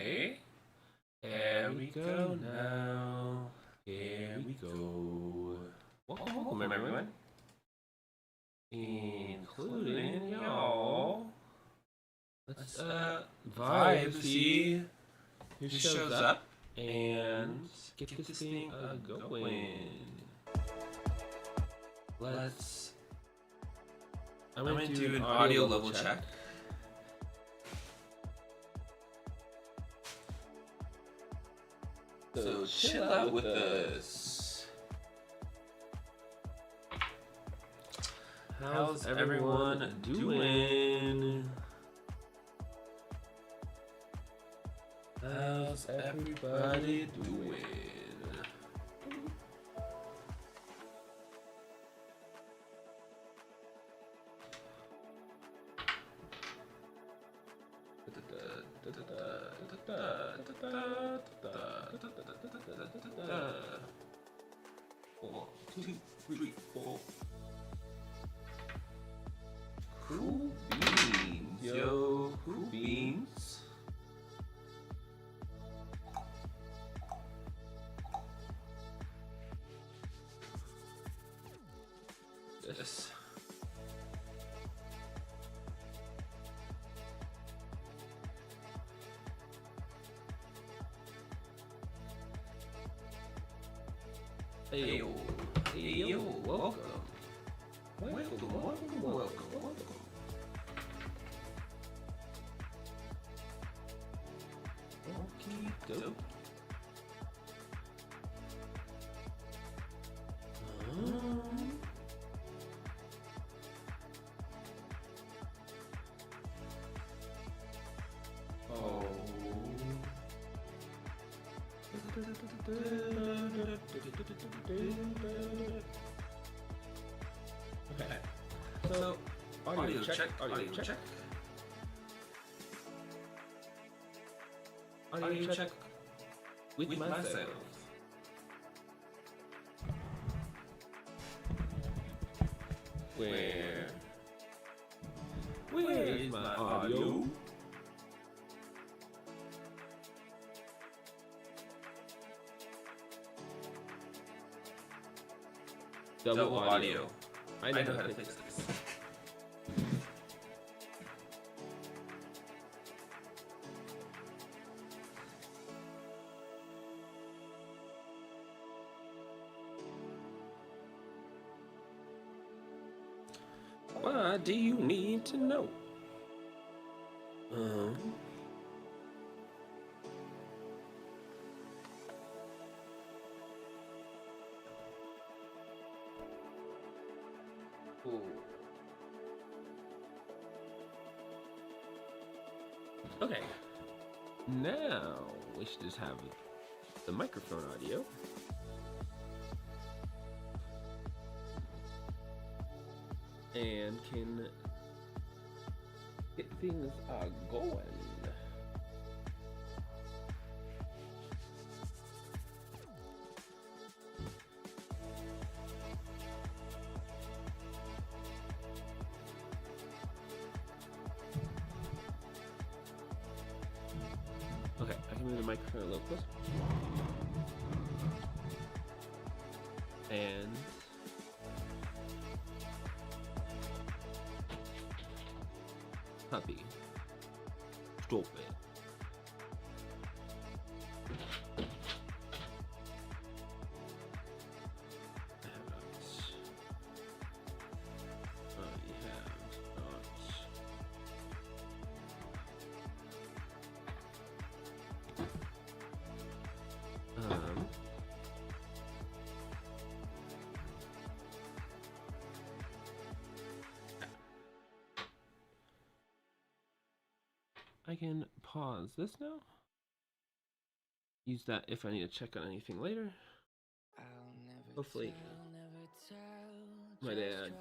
Okay. Here we go now. Here we go. Welcome everyone. Including y'all. Let's vibe, see who shows up and get this thing going. I'm gonna do an audio level check. So chill out with us. How's everyone doing? How's everybody doing? One, two, three, four. Cool beans, yo. Cool beans. Yes. Hey yo, welcome. Welcome. Okie doke. Okay. So, audio check. Audio check with myself. Where is my audio? Double audio. I know how to fix this. What do you need to know? Okay, now we should just have the microphone audio. And can get things going. Okay, I can move the microphone a little closer. And puppy. Stop it. I can pause this now. Use that if I need to check on anything later. Hopefully my dad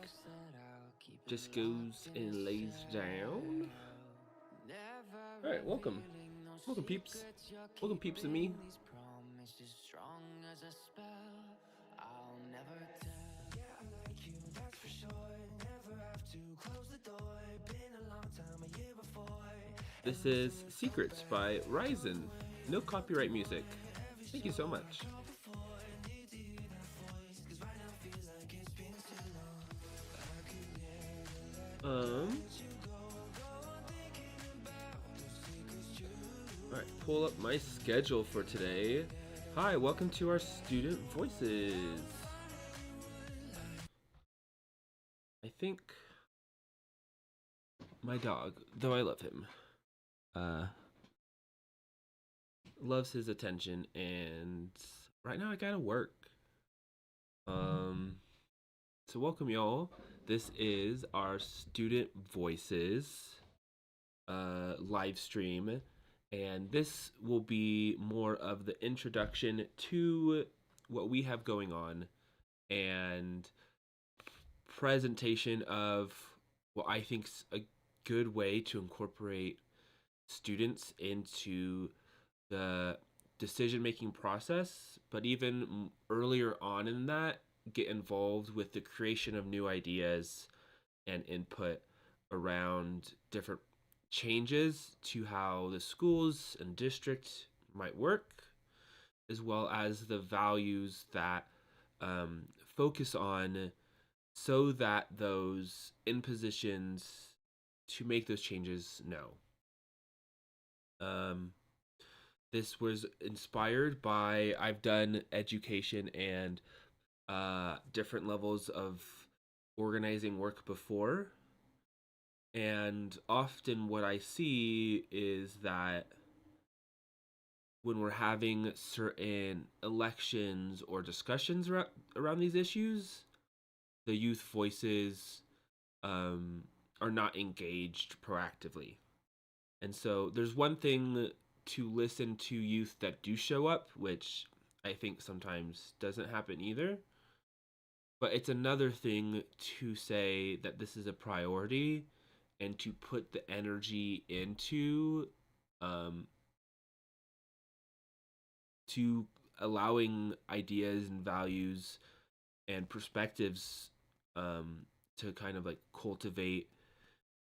just goes and lays down. Alright, welcome. Welcome peeps. Welcome peeps to me. This is Secrets by Ryzen. No copyright music. Thank you so much. Alright, pull up my schedule for today. Hi, welcome to our Student Voices. I think my dog, though I love him, loves his attention, and right now I gotta work. So welcome y'all. This is our Student Voices live stream, and this will be more of the introduction to what we have going on and presentation of what I think's a good way to incorporate students into the decision-making process, but even earlier on in that, get involved with the creation of new ideas and input around different changes to how the schools and district might work, as well as the values that focus on so that those in positions to make those changes know. This was inspired by, I've done education and different levels of organizing work before, and often what I see is that when we're having certain elections or discussions around these issues, the youth voices are not engaged proactively. And so there's one thing to listen to youth that do show up, which I think sometimes doesn't happen either. But it's another thing to say that this is a priority and to put the energy into to allowing ideas and values and perspectives to kind of like cultivate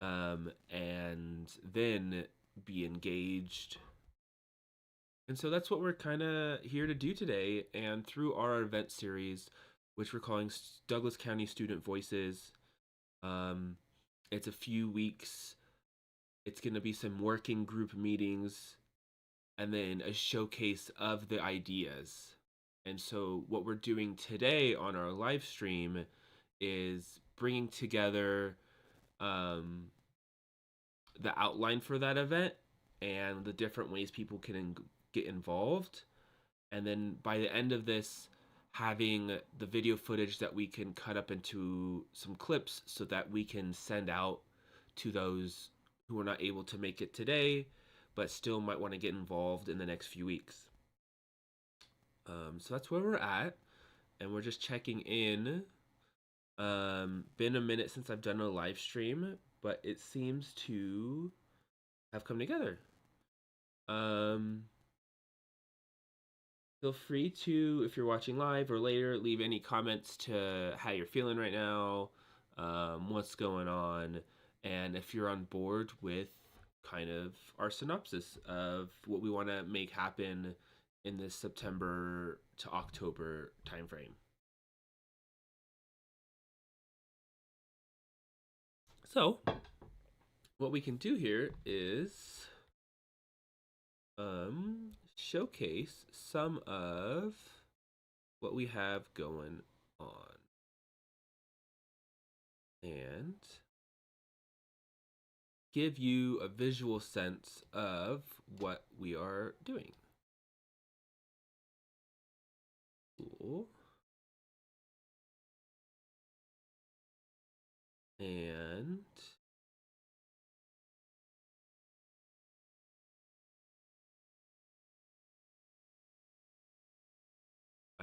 and then be engaged. And so that's what we're kind of here to do today. And through our event series, which we're calling Douglas County Student Voices, it's a few weeks. It's going to be some working group meetings and then a showcase of the ideas. And so what we're doing today on our live stream is bringing together the outline for that event and the different ways people can get involved. And then by the end of this, having the video footage that we can cut up into some clips so that we can send out to those who are not able to make it today, but still might want to get involved in the next few weeks. So that's where we're at, and we're just checking in. Been a minute since I've done a live stream, but it seems to have come together. Feel free to, if you're watching live or later, leave any comments to how you're feeling right now, what's going on, and if you're on board with kind of our synopsis of what we want to make happen in this September to October timeframe. So, what we can do here is showcase some of what we have going on. And give you a visual sense of what we are doing. Cool. And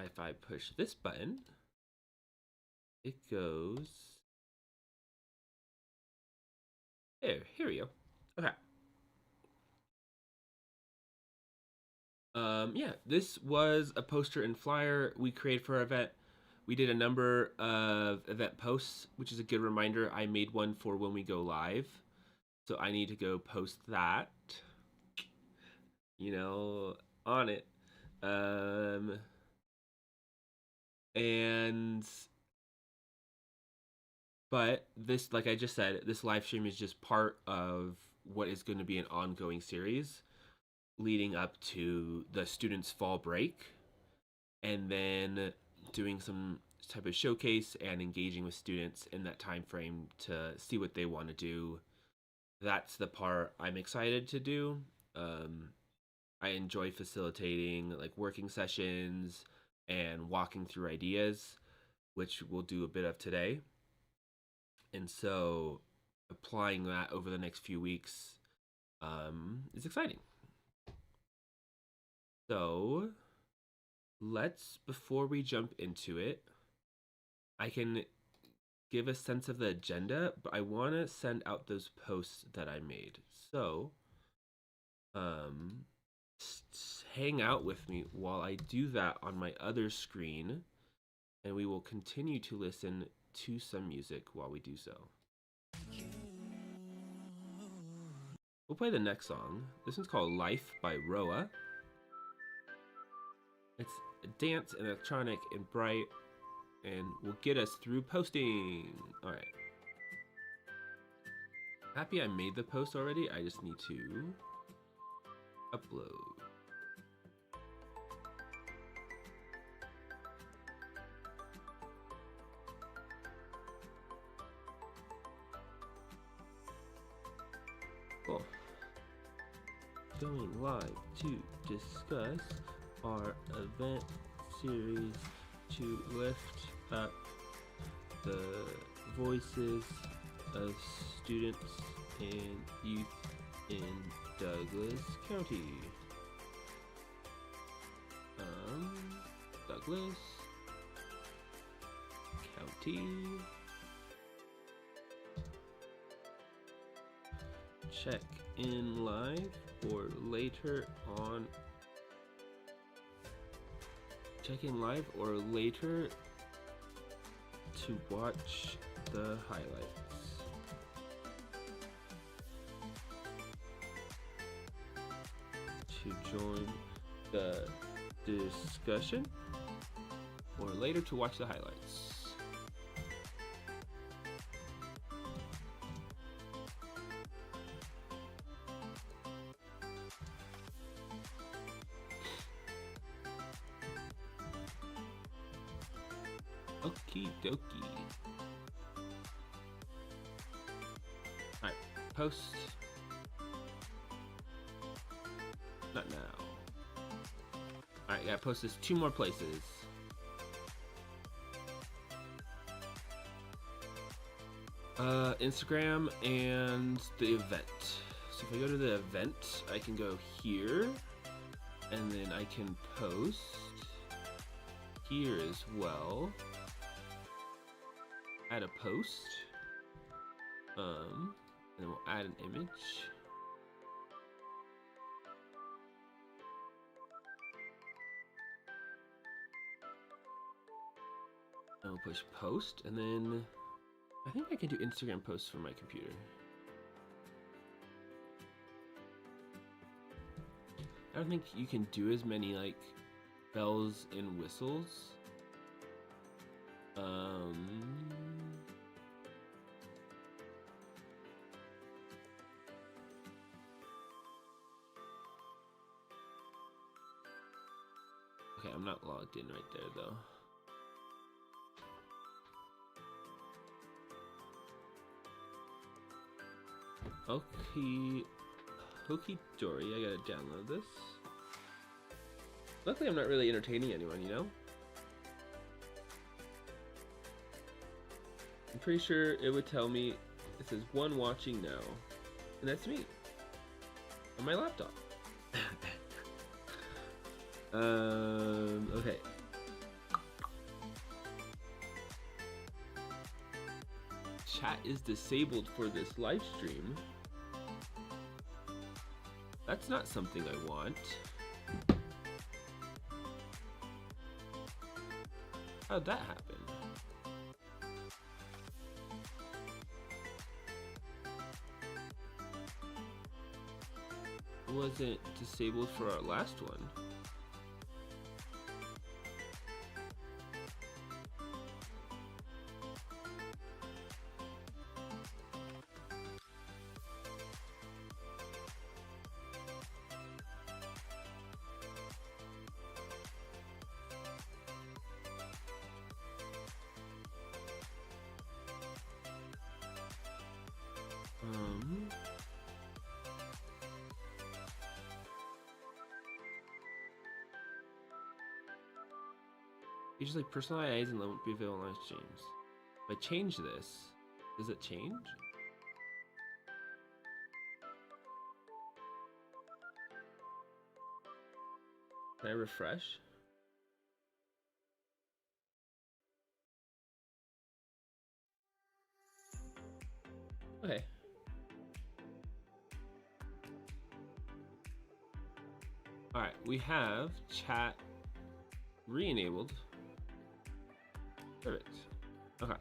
if I push this button, it goes there. Here we go. Okay. Yeah, this was a poster and flyer we created for our event. We did a number of event posts, which is a good reminder. I made one for when we go live. So I need to go post that, you know, on it. And but this, like I just said, this live stream is just part of what is going to be an ongoing series leading up to the students' fall break, and then doing some type of showcase and engaging with students in that time frame to see what they want to do. That's the part I'm excited to do. I enjoy facilitating like working sessions and walking through ideas, which we'll do a bit of today. And so applying that over the next few weeks is exciting. So before we jump into it, I can give a sense of the agenda, but I want to send out those posts that I made. So hang out with me while I do that on my other screen, and we will continue to listen to some music while we do so. We'll play the next song. This one's called Life by Roa. It's a dance and electronic and bright, and will get us through posting. All right. Happy I made the post already. I just need to upload. Cool. Going live to discuss our event series to lift up the voices of students and youth in Douglas County. Douglas County. Check in live or later on. Check in live or later to watch the highlights. To join the discussion or later to watch the highlights. Okie dokie. Alright, post. Not now. Alright, gotta post this 2 more places. Instagram and the event. So if I go to the event, I can go here, and then I can post here as well. Add a post. And then we'll add an image. And we'll push post, and then I think I can do Instagram posts from my computer. I don't think you can do as many like bells and whistles. Okay, I'm not logged in right there though. Okay, Hokey Dory, I gotta download this. Luckily I'm not really entertaining anyone, you know? I'm pretty sure it would tell me, it says 1 watching now, and that's me, on my laptop. Okay. Chat is disabled for this live stream. That's not something I want. How'd that happen? wasn't disabled for our last one. Usually personal IAs and won't be available on live streams. If I change this, does it change? Can I refresh? Okay. Alright, we have chat re-enabled. Perfect. Okay.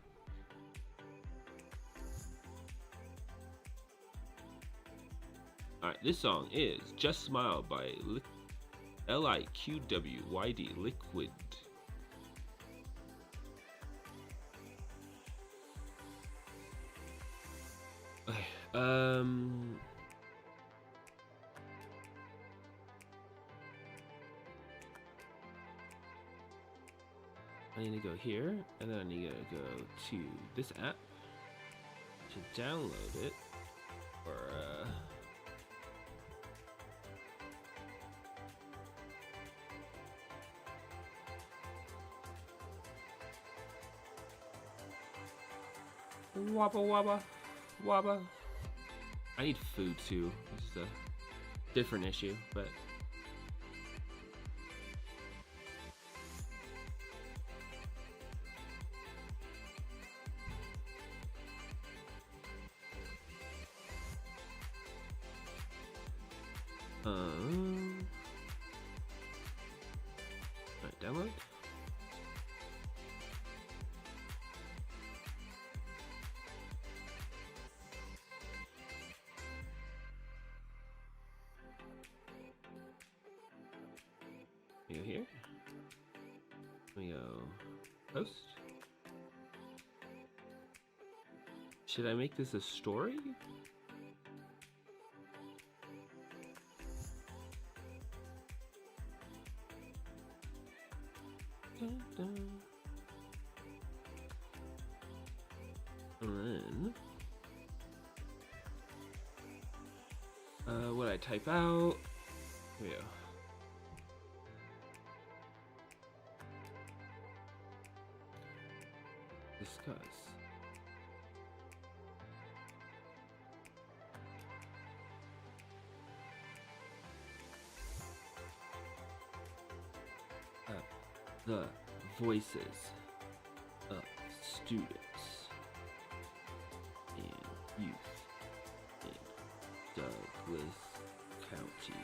Alright, this song is Just Smile by Liqwyd, Liquid. Okay, I need to go here, and then I need to go to this app to download it, or wabba wabba wabba. I need food too, which is a different issue, but alright, download. We go here. We go post. Should I make this a story? Dun, dun. And then what I type out? Here we go. Discuss. The voices of students and youth in Douglas County.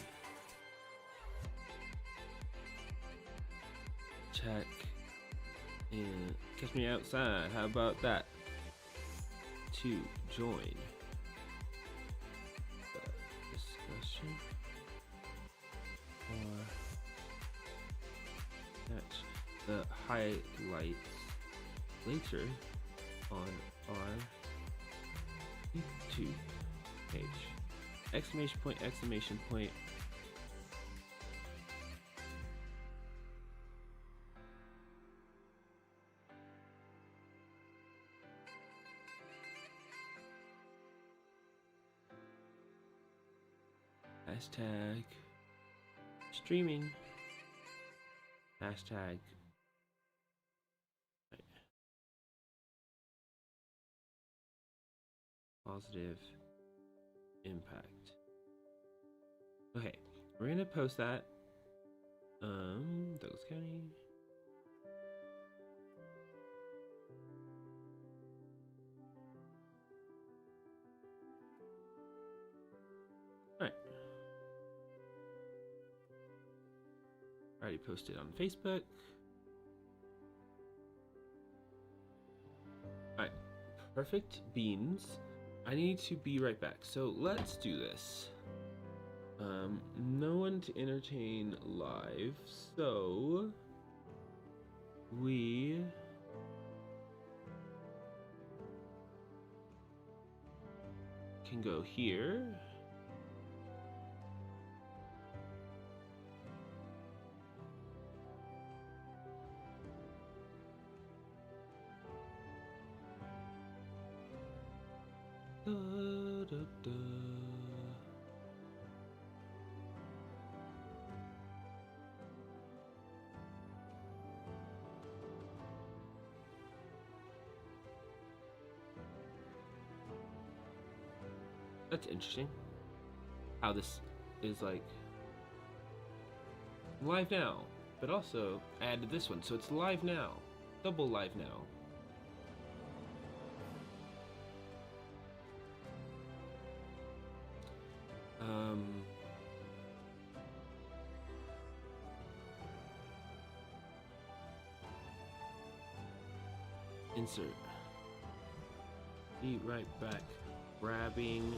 Check and catch me outside. How about that? To join the discussion or catch the highlights later on our YouTube page. Exclamation point, exclamation point. Hashtag streaming. Hashtag positive impact. Okay, we're gonna post that. Douglas County. Alright. Already posted on Facebook. Alright, perfect beans. I need to be right back. So let's do this. No one to entertain live, so we can go here. Da, da, da. That's interesting. How this is like live now, but also add this one, so it's live now, double live now. Insert. Be right back. Grabbing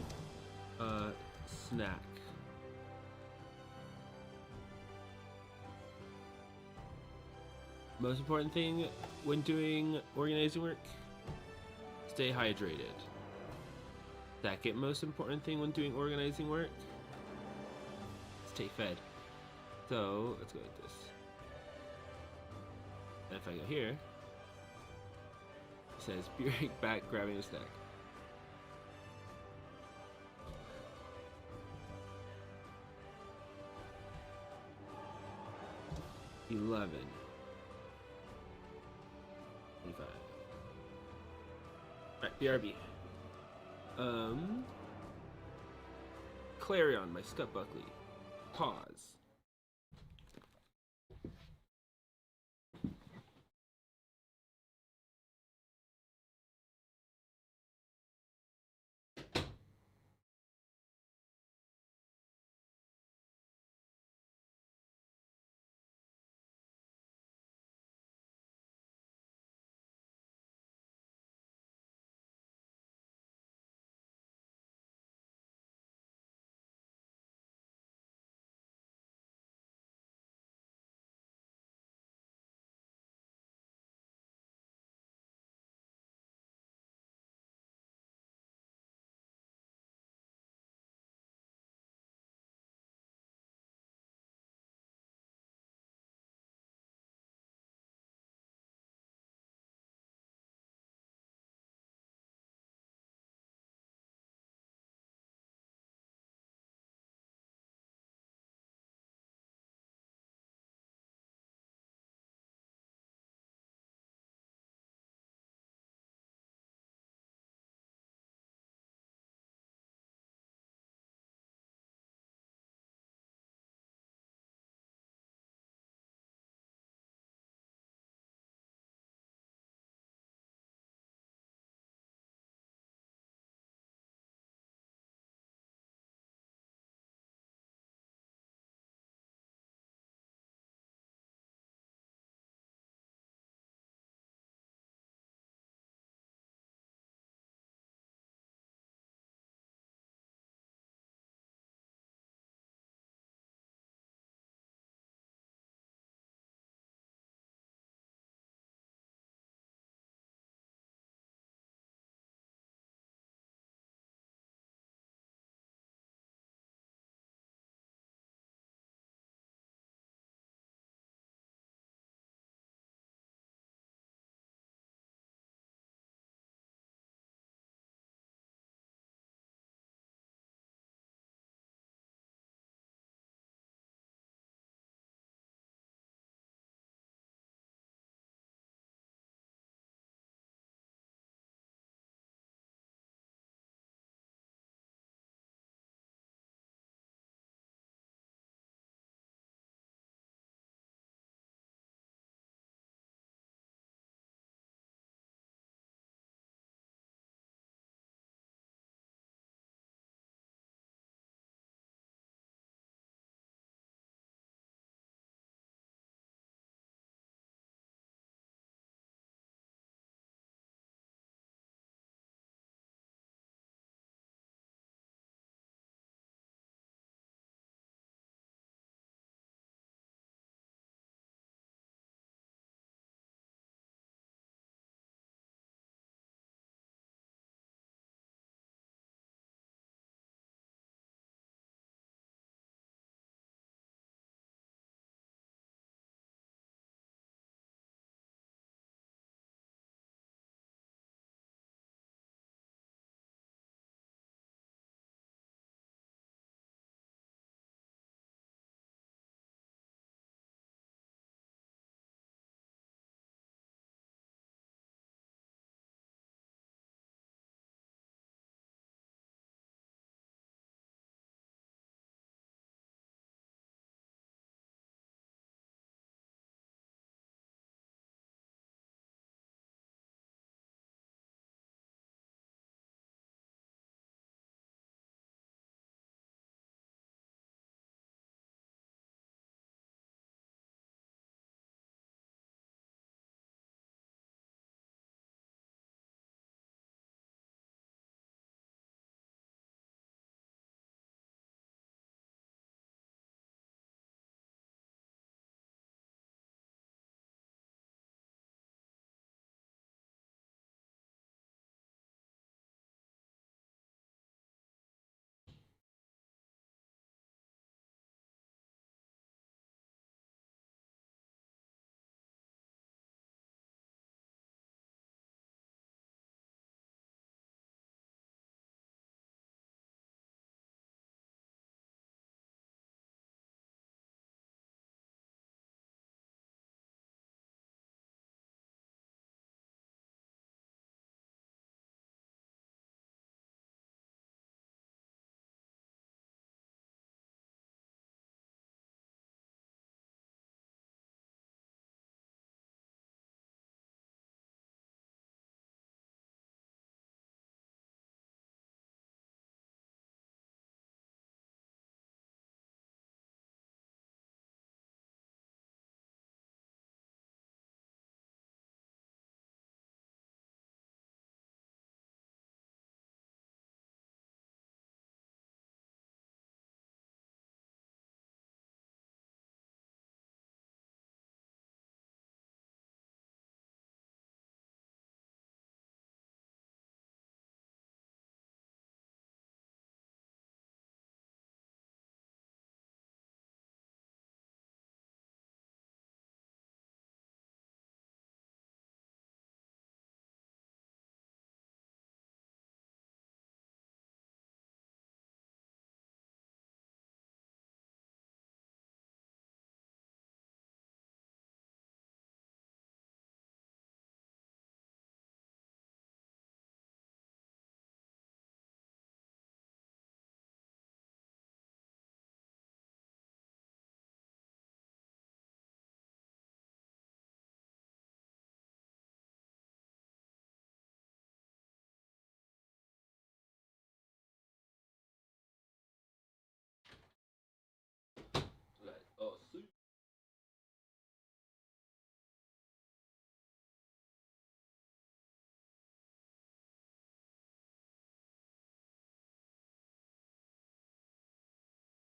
a snack. Most important thing when doing organizing work, stay hydrated. Second most important thing when doing organizing work, stay fed. So let's go like this. And if I go here, it says be right back grabbing a snack. $11. 25. Alright, BRB. Clarion, my Scott Buckley. Pause.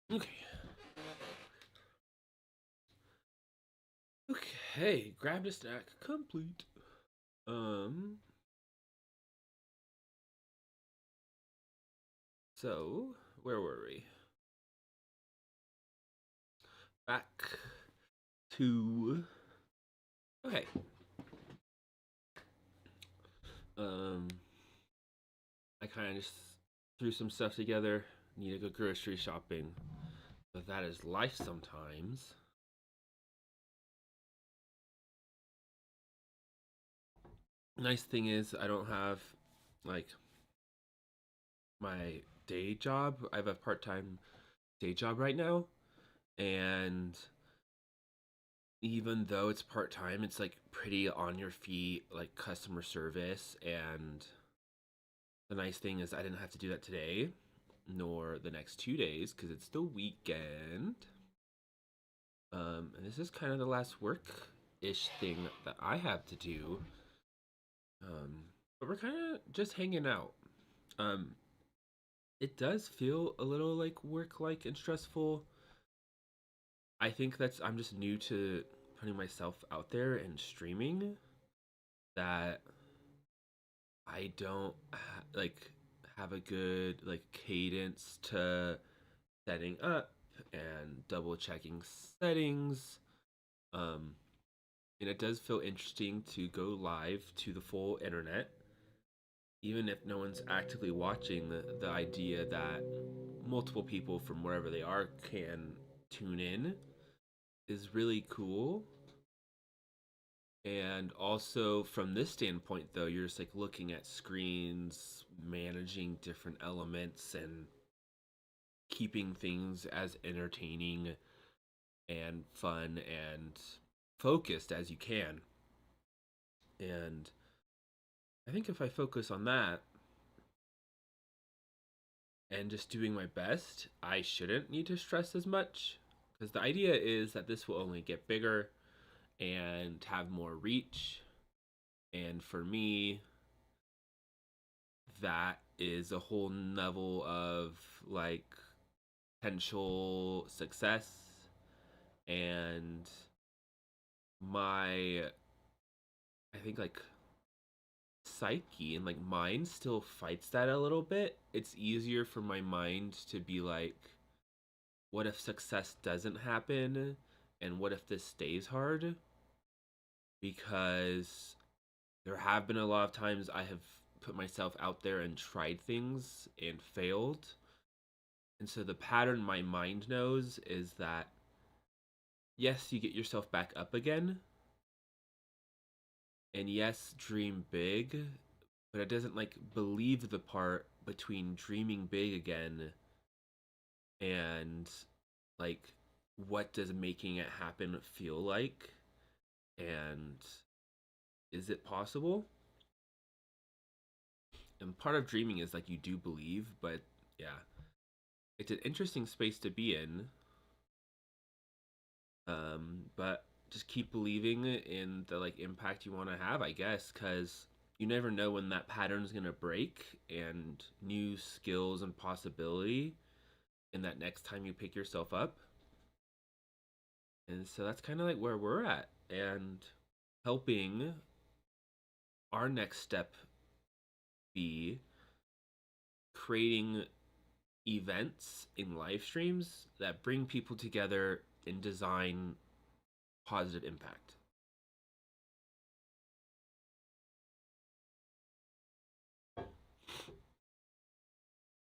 Okay. Okay, grab a stack complete. So where were we? Back to okay. Um, I kind of just threw some stuff together. Need to go grocery shopping, but that is life sometimes. Nice thing is I don't have like my day job. I have a part-time day job right now, and even though it's part-time, it's like pretty on your feet, like customer service. And the nice thing is I didn't have to do that today nor the next 2 days because it's the weekend. And this is kind of the last work-ish thing that I have to do. But we're kind of just hanging out. Um, it does feel a little like work-like and stressful. I think that's I'm just new to putting myself out there and streaming, that I don't like have a good like cadence to setting up and double checking settings. Um, and it does feel interesting to go live to the full internet, even if no one's actively watching. The idea that multiple people from wherever they are can tune in is really cool. And also from this standpoint though, you're just like looking at screens, managing different elements and keeping things as entertaining and fun and focused as you can. And I think if I focus on that and just doing my best, I shouldn't need to stress as much, because the idea is that this will only get bigger and have more reach. And for me, that is a whole level of like potential success. And my, I think like psyche and like mind still fights that a little bit. It's easier for my mind to be like, what if success doesn't happen? And what if this stays hard? Because there have been a lot of times I have put myself out there and tried things and failed. And so the pattern my mind knows is that yes, you get yourself back up again. And yes, dream big, but it doesn't like believe the part between dreaming big again and like what does making it happen feel like, and is it possible? And part of dreaming is like you do believe, but yeah, it's an interesting space to be in. But just keep believing in the like impact you want to have, I guess, because you never know when that pattern's gonna break and new skills and possibility in that next time you pick yourself up. And so that's kind of like where we're at, and helping our next step be creating events in live streams that bring people together and design positive impact.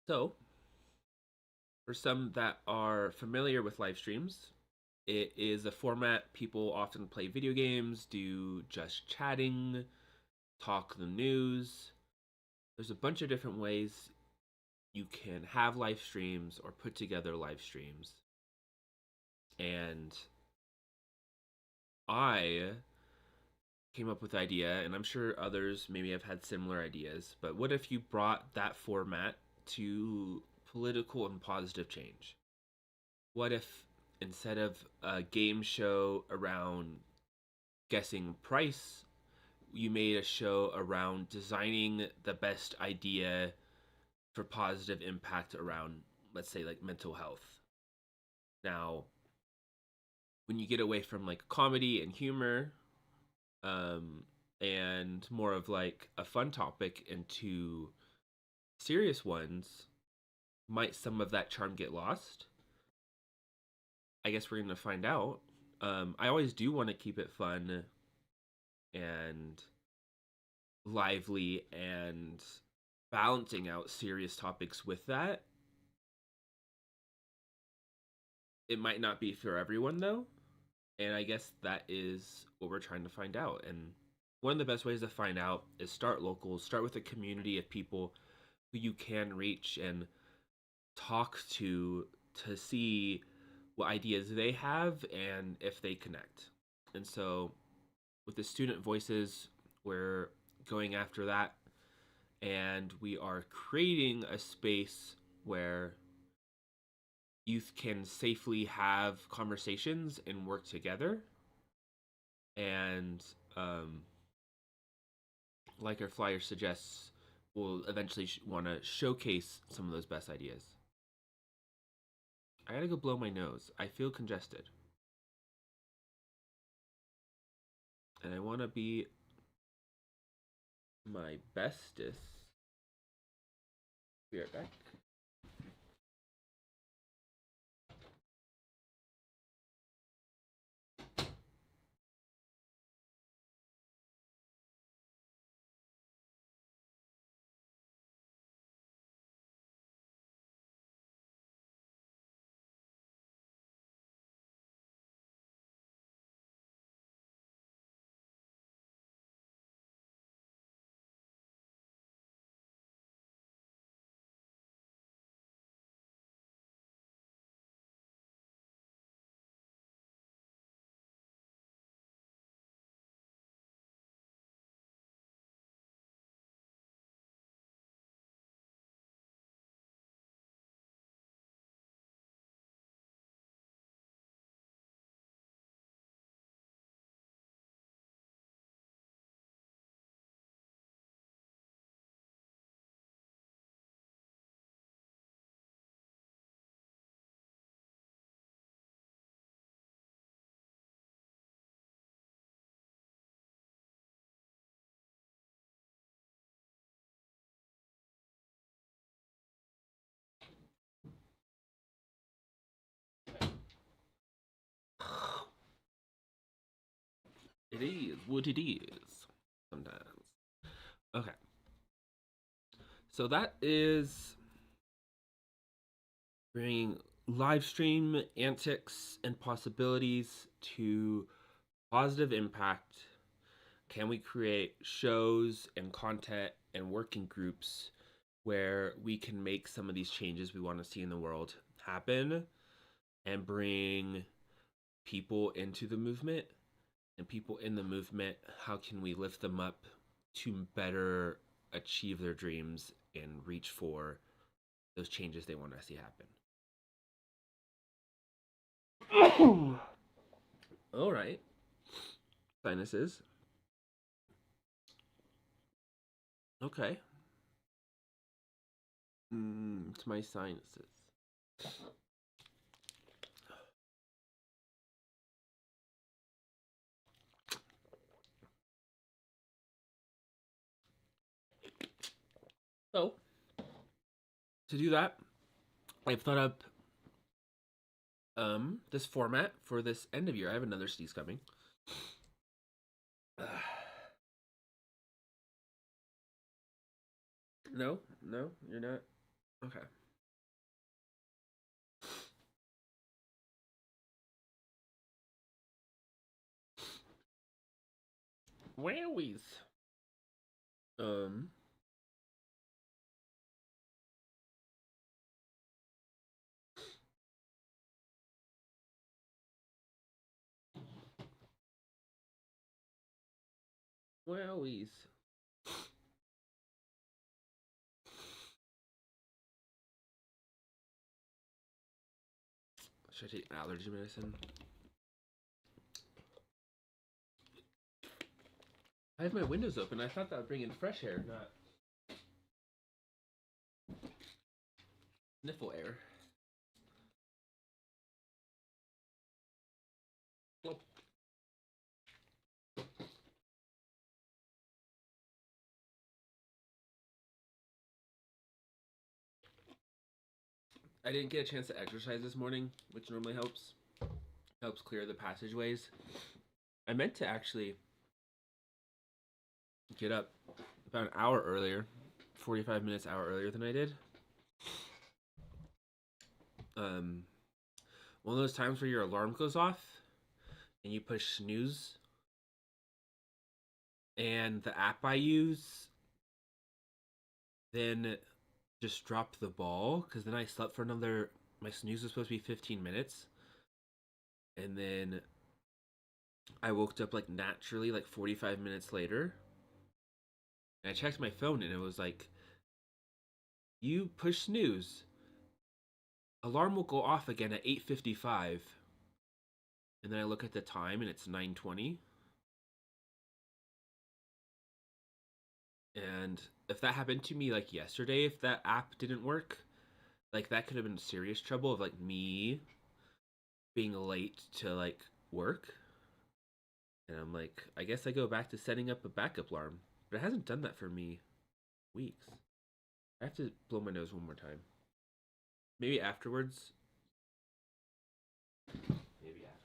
So, for some that are familiar with live streams, it is a format people often play video games, do just chatting, talk the news. There's a bunch of different ways you can have live streams or put together live streams. And I came up with the idea, and I'm sure others maybe have had similar ideas, but what if you brought that format to political and positive change? What if instead of a game show around guessing price, you made a show around designing the best idea for positive impact around, let's say, like mental health? Now, when you get away from like comedy and humor, and more of like a fun topic into serious ones, might some of that charm get lost? I guess we're gonna find out. I always do want to keep it fun and lively and balancing out serious topics with that. It might not be for everyone though, and I guess that is what we're trying to find out. And one of the best ways to find out is start local, start with a community of people who you can reach and talk to see what ideas they have and if they connect. And so with the student voices, we're going after that, and we are creating a space where youth can safely have conversations and work together. And like our flyer suggests, we'll eventually want to showcase some of those best ideas. I gotta go blow my nose. I feel congested. And I want to be my bestest. Be right back. It is what it is sometimes. Okay. So that is bringing live stream antics and possibilities to positive impact. Can we create shows and content and working groups where we can make some of these changes we want to see in the world happen and bring people into the movement? And people in the movement, how can we lift them up to better achieve their dreams and reach for those changes they want to see happen? All right. Sinuses. Okay. It's my sinuses. So, to do that, I've thought up this format for this end of year. I have another sneeze coming. No, you're not. Okay. Wowies. Um. Wowies. Should I take allergy medicine? I have my windows open. I thought that would bring in fresh air, not sniffle air. I didn't get a chance to exercise this morning, which normally helps clear the passageways. I meant to actually get up about an hour earlier, 45 minutes hour earlier than I did. One of those times where your alarm goes off and you push snooze, and the app I use then just dropped the ball, because then I slept for another, my snooze was supposed to be 15 minutes, and then I woke up like naturally like 45 minutes later, and I checked my phone and it was like, you push snooze, alarm will go off again at 8:55. And then I look at the time and it's 9:20. And if that happened to me like yesterday, if that app didn't work, like that could have been serious trouble of like me being late to like work. And I'm like, I guess I go back to setting up a backup alarm. But it hasn't done that for me weeks. I have to blow my nose one more time. Maybe afterwards. Maybe afterwards.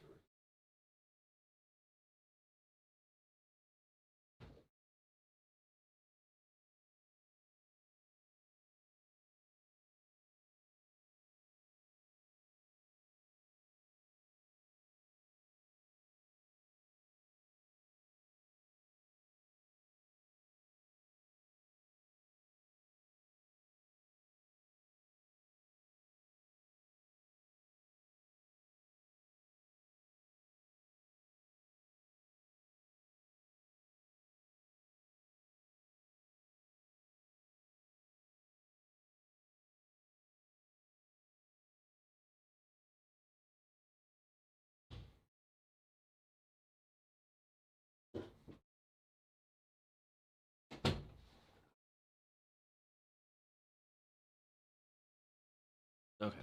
Okay.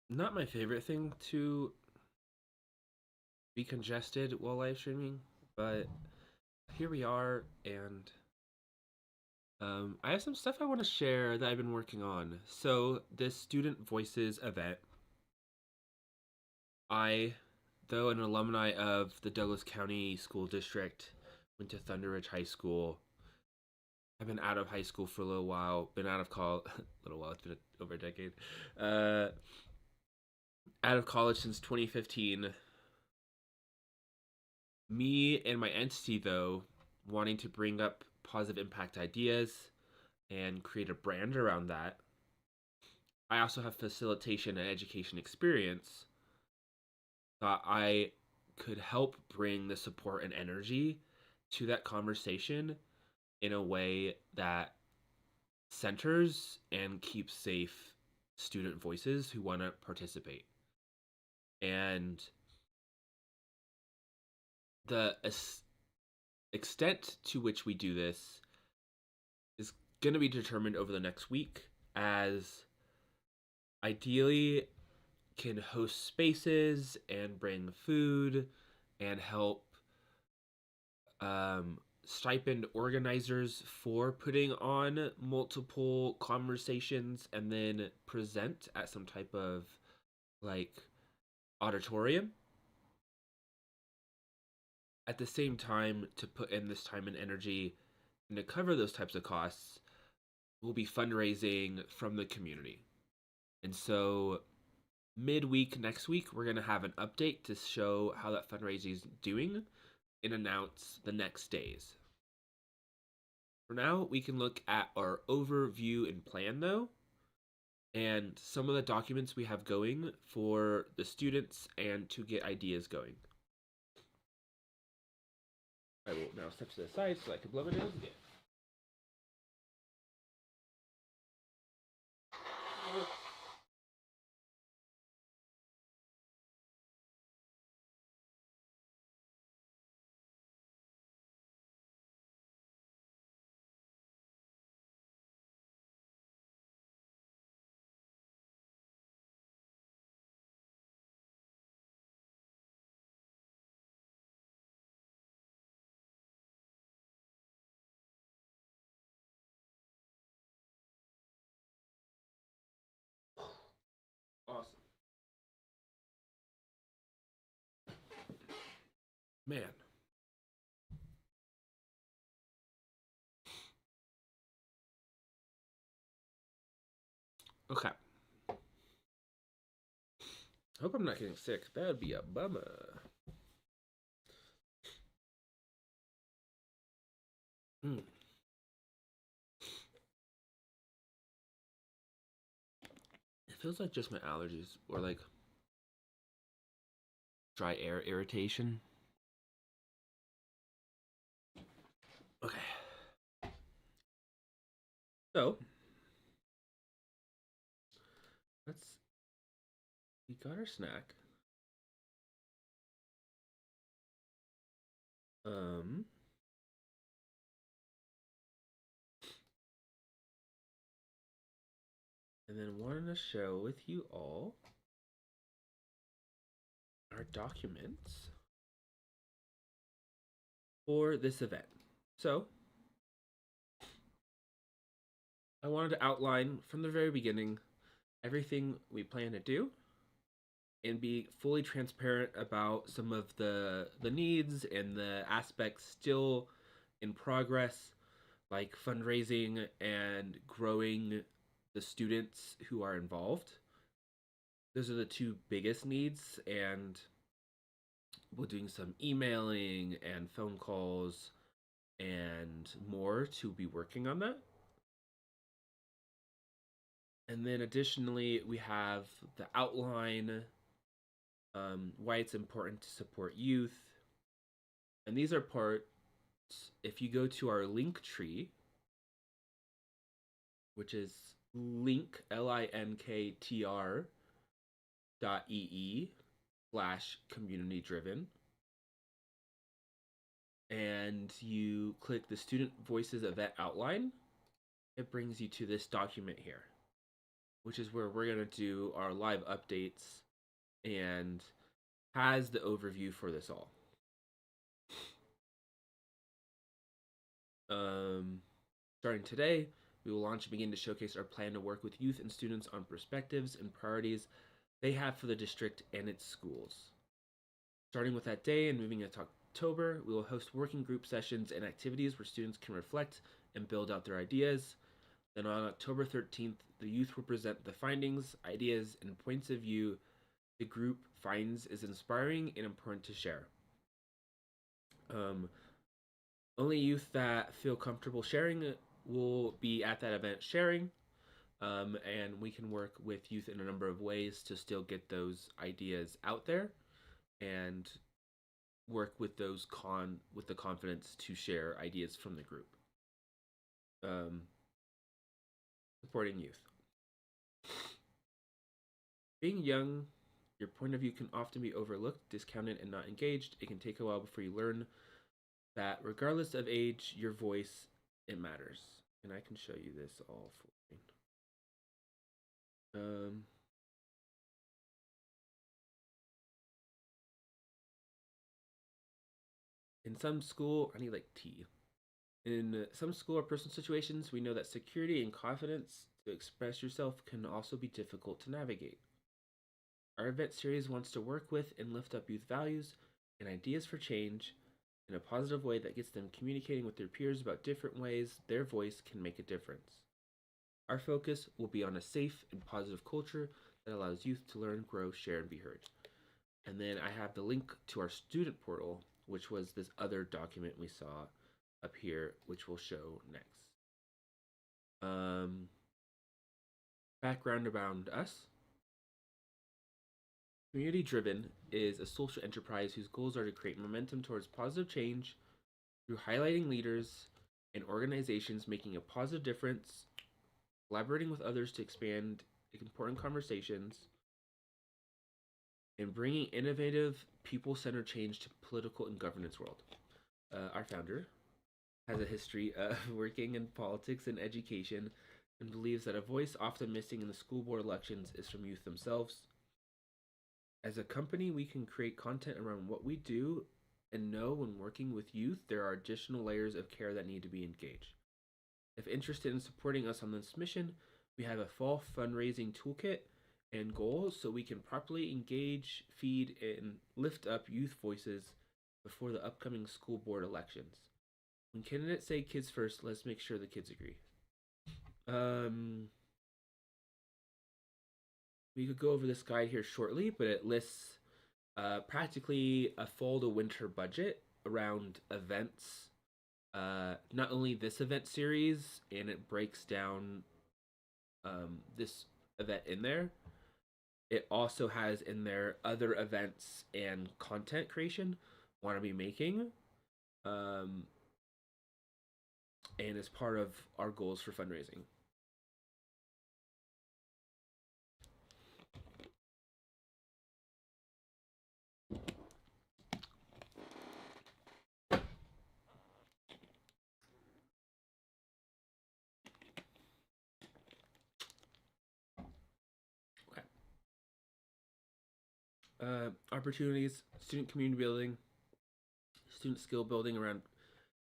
Not my favorite thing to be congested while live streaming, but here we are, and I have some stuff I want to share that I've been working on. So this Student Voices event, I, though an alumni of the Douglas County School District, went to Thunder Ridge High School. I've been out of high school for a little while, been out of college, a little while, it's been over a decade. Out of college since 2015. Me and my entity, though, wanting to bring up positive impact ideas and create a brand around that. I also have facilitation and education experience. Thought I could help bring the support and energy to that conversation in a way that centers and keeps safe student voices who want to participate. And the extent to which we do this is going to be determined over the next week, as ideally can host spaces and bring food and help stipend organizers for putting on multiple conversations and then present at some type of like auditorium. At the same time, to put in this time and energy and to cover those types of costs, will be fundraising from the community. And so midweek next week, we're going to have an update to show how that fundraising is doing and announce the next days. For now, we can look at our overview and plan, though, and some of the documents we have going for the students and to get ideas going. I will now step to the side so I can blow my nose again. Man. Okay. Hope I'm not getting sick. That would be a bummer. It feels like just my allergies or like dry air irritation. Okay. So, we got our snack. Um, and then wanted to share with you all our documents for this event. So, I wanted to outline from the very beginning everything we plan to do and be fully transparent about some of the needs and the aspects still in progress, like fundraising and growing the students who are involved. Those are the two biggest needs, and we're doing some emailing and phone calls and more to be working on that. And then additionally, we have the outline, why it's important to support youth. And these are parts, if you go to our link tree, which is link, linktr .ee/community driven, and you click the Student Voices event outline, it brings you to this document here, which is where we're going to do our live updates and has the overview for this all. Starting today, we will launch and begin to showcase our plan to work with youth and students on perspectives and priorities they have for the district and its schools. Starting with that day and moving into October, we will host working group sessions and activities where students can reflect and build out their ideas. Then on October 13th, the youth will present the findings, ideas, and points of view the group finds is inspiring and important to share. Only youth that feel comfortable sharing will be at that event sharing, and we can work with youth in a number of ways to still get those ideas out there and work with those with the confidence to share ideas from the group. Supporting youth. Being young, your point of view can often be overlooked, discounted, and not engaged. It can take a while before you learn that regardless of age, your voice, it matters. And I can show you this all for you. In some school, I need like tea. In some school or personal situations, we know that security and confidence to express yourself can also be difficult to navigate. Our event series wants to work with and lift up youth values and ideas for change in a positive way that gets them communicating with their peers about different ways their voice can make a difference. Our focus will be on a safe and positive culture that allows youth to learn, grow, share, and be heard. And then I have the link to our student portal, which was this other document we saw up here, which we'll show next. Background around us. Community Driven is a social enterprise whose goals are to create momentum towards positive change through highlighting leaders and organizations making a positive difference, collaborating with others to expand important conversations, and bringing innovative, people-centered change to political and governance world. Our founder has a history of working in politics and education and believes that a voice often missing in the school board elections is from youth themselves. As a company, we can create content around what we do and know when working with youth, there are additional layers of care that need to be engaged. If interested in supporting us on this mission, we have a fall fundraising toolkit and goals so we can properly engage, feed, and lift up youth voices before the upcoming school board elections. When candidates say kids first, let's make sure the kids agree. We could go over this guide here shortly, but it lists practically a fall to winter budget around events. Not only this event series, and it breaks down this event in there. It also has in there other events and content creation want to be making, and as part of our goals for fundraising. Opportunities, student community building, student skill building around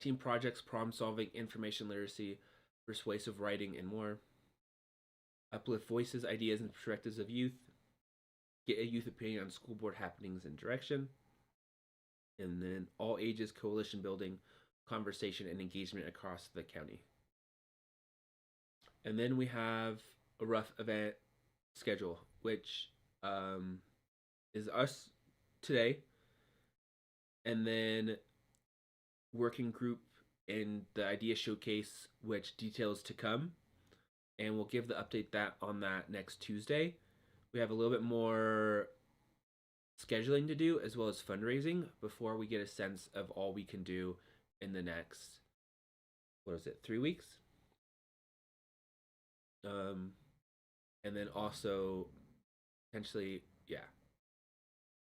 team projects, problem solving, information literacy, persuasive writing, and more. Uplift voices, ideas, and perspectives of youth. Get a youth opinion on school board happenings and direction. And then all ages coalition building, conversation, and engagement across the county. And then we have a rough event schedule, which is us today, and then working group and the idea showcase, which details to come, and we'll give the update on that next Tuesday. We have a little bit more scheduling to do as well as fundraising before we get a sense of all we can do in the next 3 weeks. And then also potentially,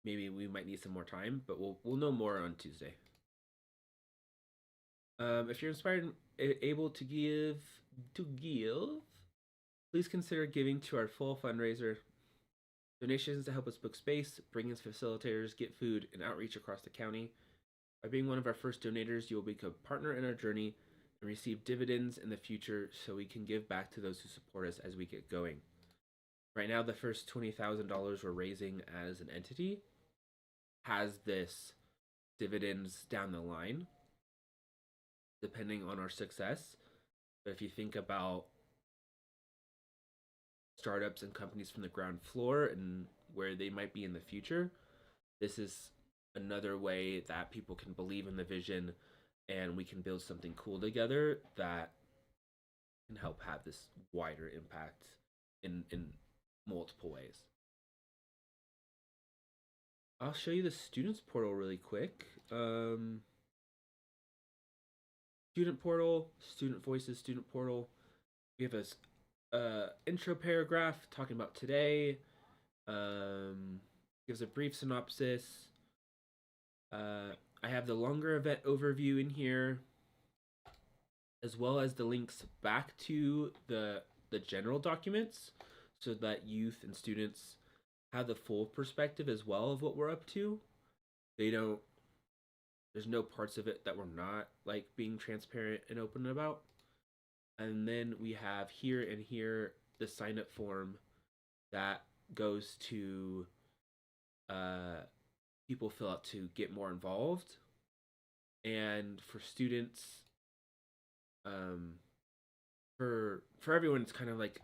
maybe we might need some more time, but we'll know more on Tuesday. If you're inspired and able to give, please consider giving to our full fundraiser. Donations to help us book space, bring in facilitators, get food, and outreach across the county. By being one of our first donators, you will become a partner in our journey and receive dividends in the future so we can give back to those who support us as we get going. Right now, the first $20,000 we're raising as an entity has this dividends down the line, depending on our success. But if you think about startups and companies from the ground floor and where they might be in the future, this is another way that people can believe in the vision and we can build something cool together that can help have this wider impact in multiple ways. I'll show you the students portal really quick. Student portal, student voices, student portal. We have this intro paragraph talking about today. Gives a brief synopsis. I have the longer event overview in here, as well as the links back to the general documents, so that youth and students have the full perspective as well of what we're up to. There's no parts of it that we're not like being transparent and open about. And then we have here and here the sign up form that goes to people fill out to get more involved. And for students, for everyone, it's kind of like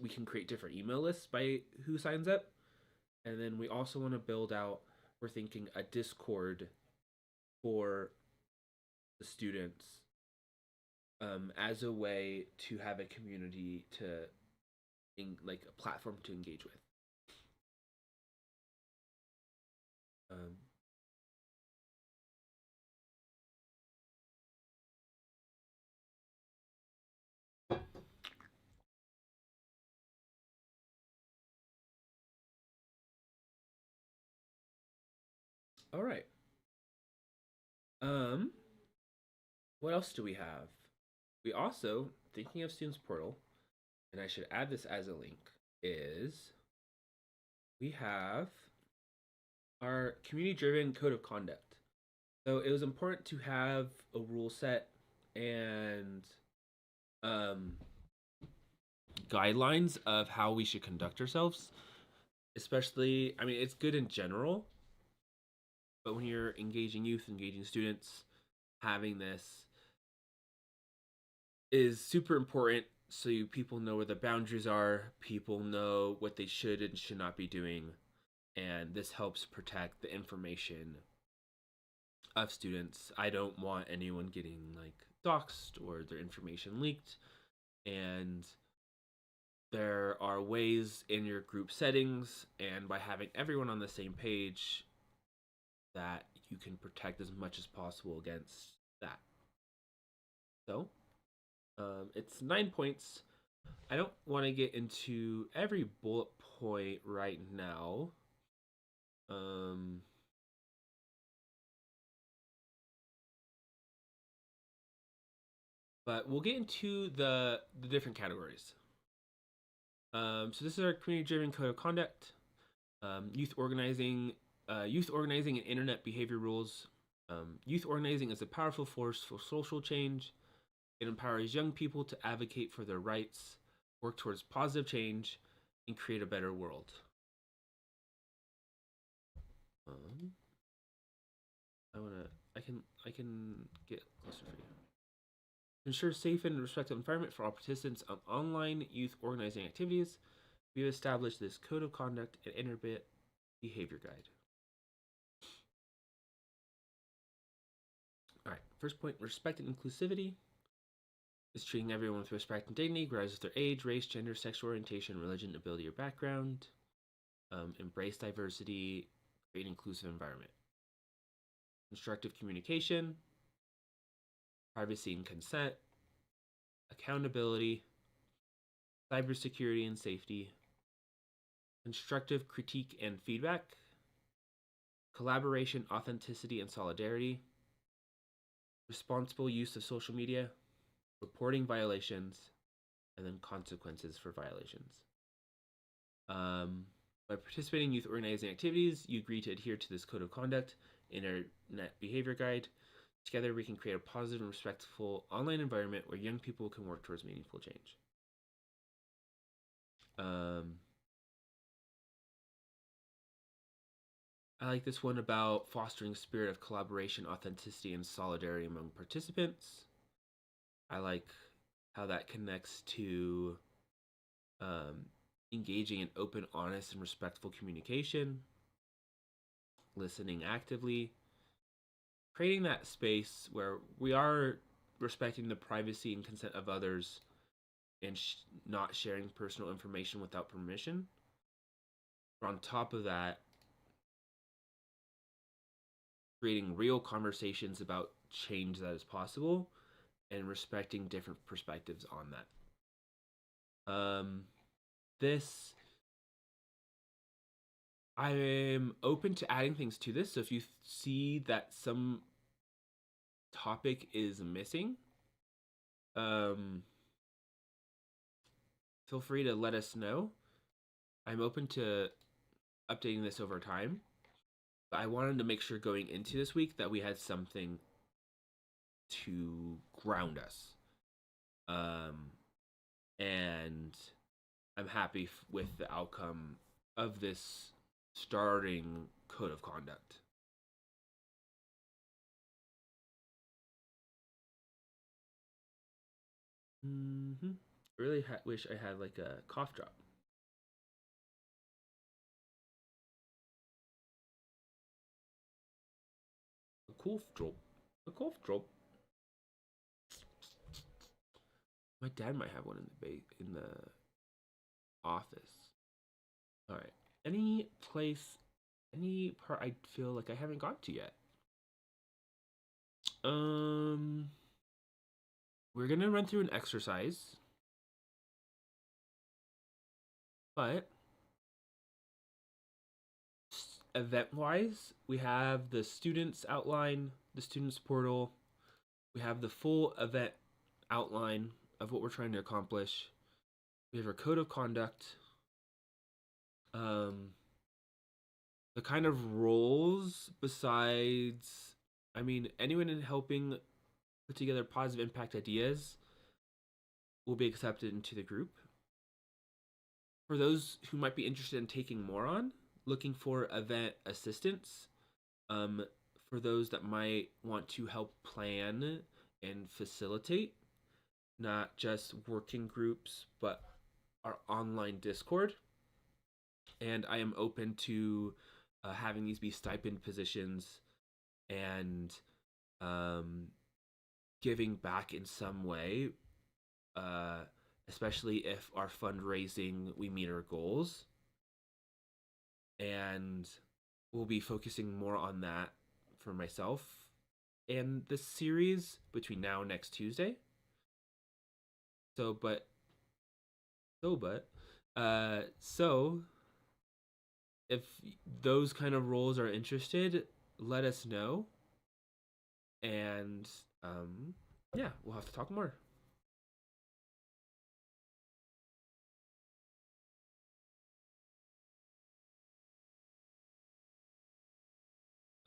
we can create different email lists by who signs up. And then we also want to build out, we're thinking, a Discord for the students, as a way to have a community like a platform to engage with. All right. What else do we have? We also, thinking of Students Portal, and I should add this as a link, is we have our community-driven code of conduct. So it was important to have a rule set and guidelines of how we should conduct ourselves. Especially, I mean, it's good in general, But when you're engaging youth, engaging students, having this is super important so people know where the boundaries are, people know what they should and should not be doing, and this helps protect the information of students. I don't want anyone getting like doxxed or their information leaked, and there are ways in your group settings and by having everyone on the same page that you can protect as much as possible against that. So it's 9 points. I don't want to get into every bullet point right now. But we'll get into the different categories. So this is our community-driven code of conduct, youth organizing and internet behavior rules. Youth organizing is a powerful force for social change. It empowers young people to advocate for their rights, work towards positive change, and create a better world. I can get closer for you. Ensure safe and respectful environment for all participants of online youth organizing activities. We have established this code of conduct and internet behavior guide. All right, first point, respect and inclusivity. Is treating everyone with respect and dignity, regardless of their age, race, gender, sexual orientation, religion, ability, or background. Embrace diversity, create an inclusive environment. Constructive communication, privacy and consent, accountability, cybersecurity and safety, constructive critique and feedback, collaboration, authenticity, and solidarity, responsible use of social media, reporting violations, and then consequences for violations. By participating in youth organizing activities, you agree to adhere to this code of conduct, internet behavior guide. Together, we can create a positive and respectful online environment where young people can work towards meaningful change. I like this one about fostering a spirit of collaboration, authenticity, and solidarity among participants. I like how that connects to engaging in open, honest, and respectful communication, listening actively, creating that space where we are respecting the privacy and consent of others and not sharing personal information without permission. But on top of that, creating real conversations about change that is possible and respecting different perspectives on that. I am open to adding things to this. So if you see that some topic is missing, feel free to let us know. I'm open to updating this over time. But I wanted to make sure going into this week that we had something to ground us. And I'm happy with the outcome of this starting code of conduct. Really wish I had like a cough drop. A cough drop. A cough drop. My dad might have one in the office. All right. Any place, any part I feel like I haven't got to yet. We're gonna run through an exercise, but event-wise, we have the students outline, the students portal. We have the full event outline of what we're trying to accomplish. We have our code of conduct. The kind of roles besides, I mean, anyone in helping put together positive impact ideas will be accepted into the group. For those who might be interested in taking more on, looking for event assistants, Um, for those that might want to help plan and facilitate, not just working groups, but our online Discord. And I am open to having these be stipend positions and um, giving back in some way, uh, especially if our fundraising we meet our goals. And we'll be focusing more on that for myself in this series between now and next Tuesday. So, but, so, but, so if those kind of roles are interested, let us know. And, yeah, we'll have to talk more.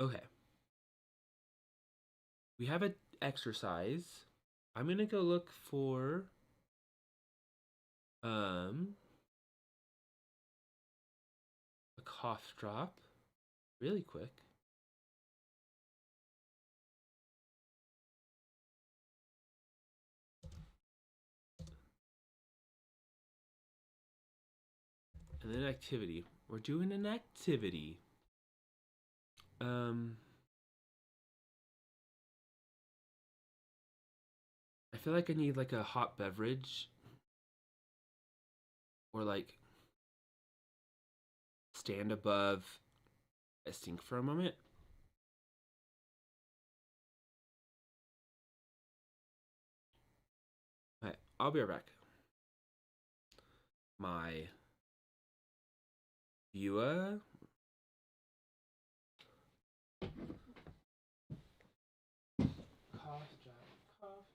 Okay. We have an exercise. I'm going to go look for, a cough drop really quick. And then activity. We're doing an activity. I feel like I need like a hot beverage or like stand above a sink for a moment. All right, I'll be right back. My viewer. Cough drop. Cough.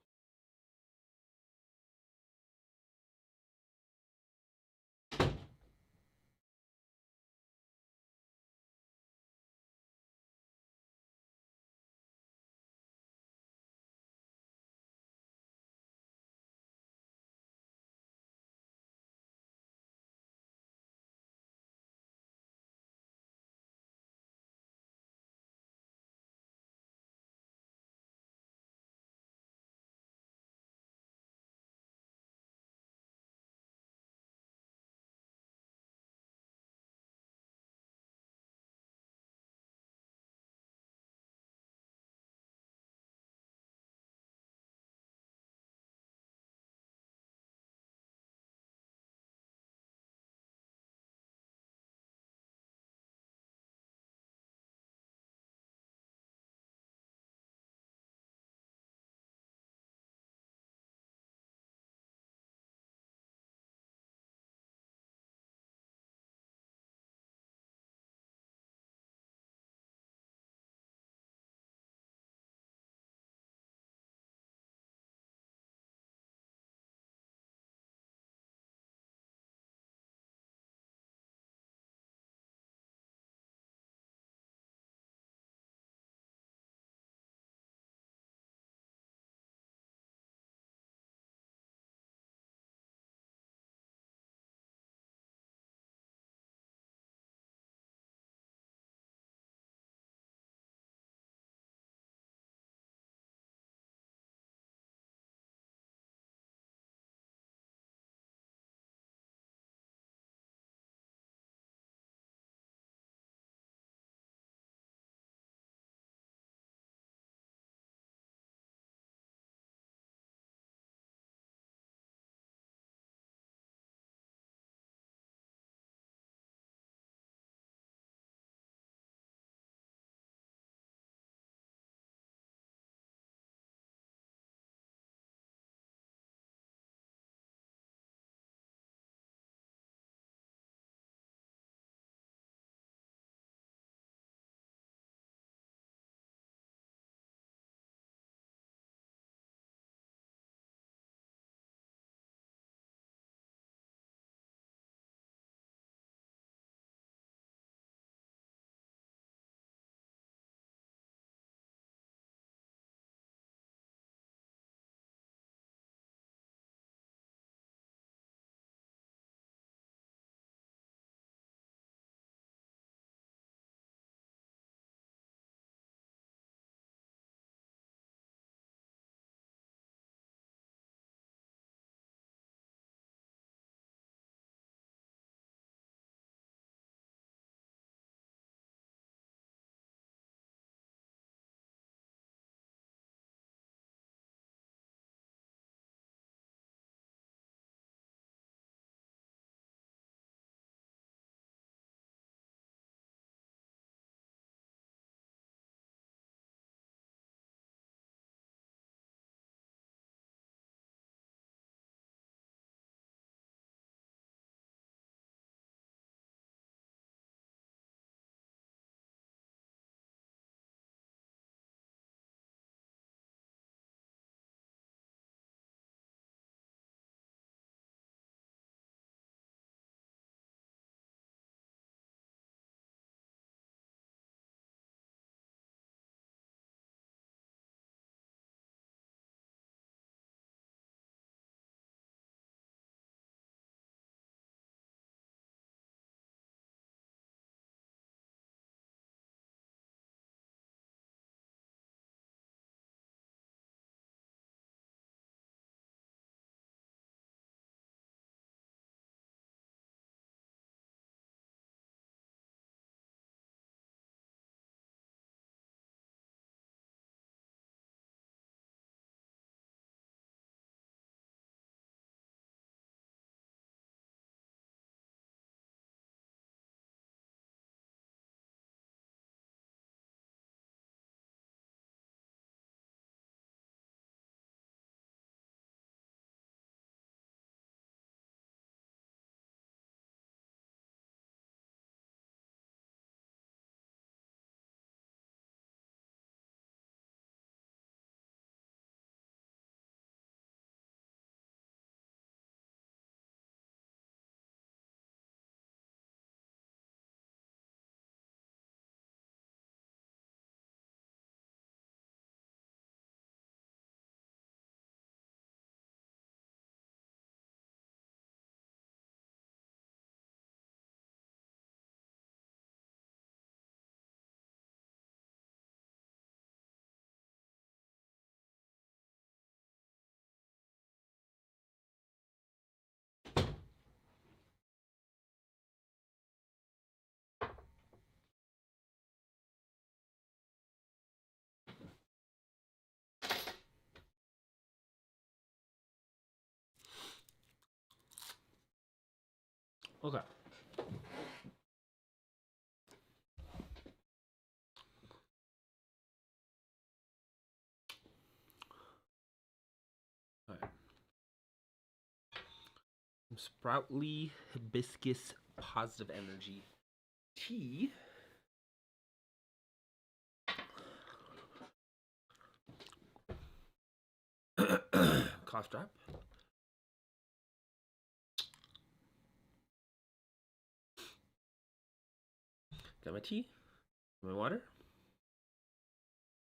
Okay. All right. Sproutly hibiscus positive energy tea. Cough drop. Got my tea, my water.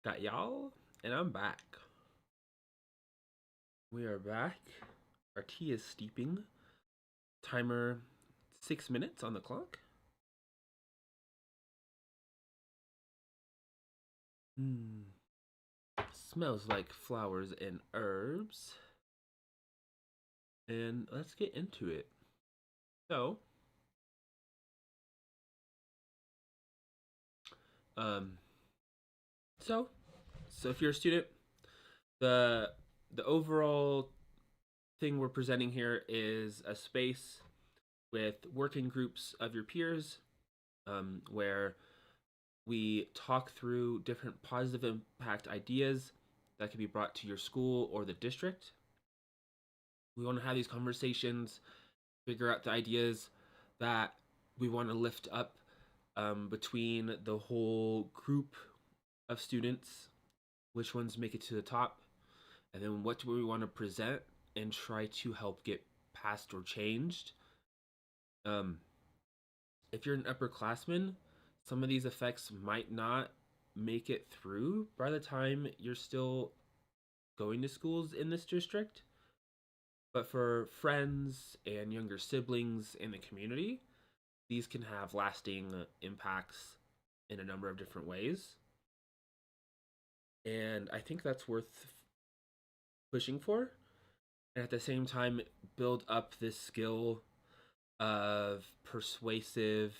Got y'all, and I'm back. We are back. Our tea is steeping. Timer 6 minutes on the clock. Smells like flowers and herbs. And let's get into it. So, um, so if you're a student, the overall thing we're presenting here is a space with working groups of your peers, where we talk through different positive impact ideas that can be brought to your school or the district. We want to have these conversations, figure out the ideas that we want to lift up between the whole group of students, which ones make it to the top, and then what do we want to present and try to help get passed or changed. If you're an upperclassman, some of these effects might not make it through by the time you're still going to schools in this district. But for friends and younger siblings in the community, these can have lasting impacts in a number of different ways. And I think that's worth pushing for. And at the same time, build up this skill of persuasive,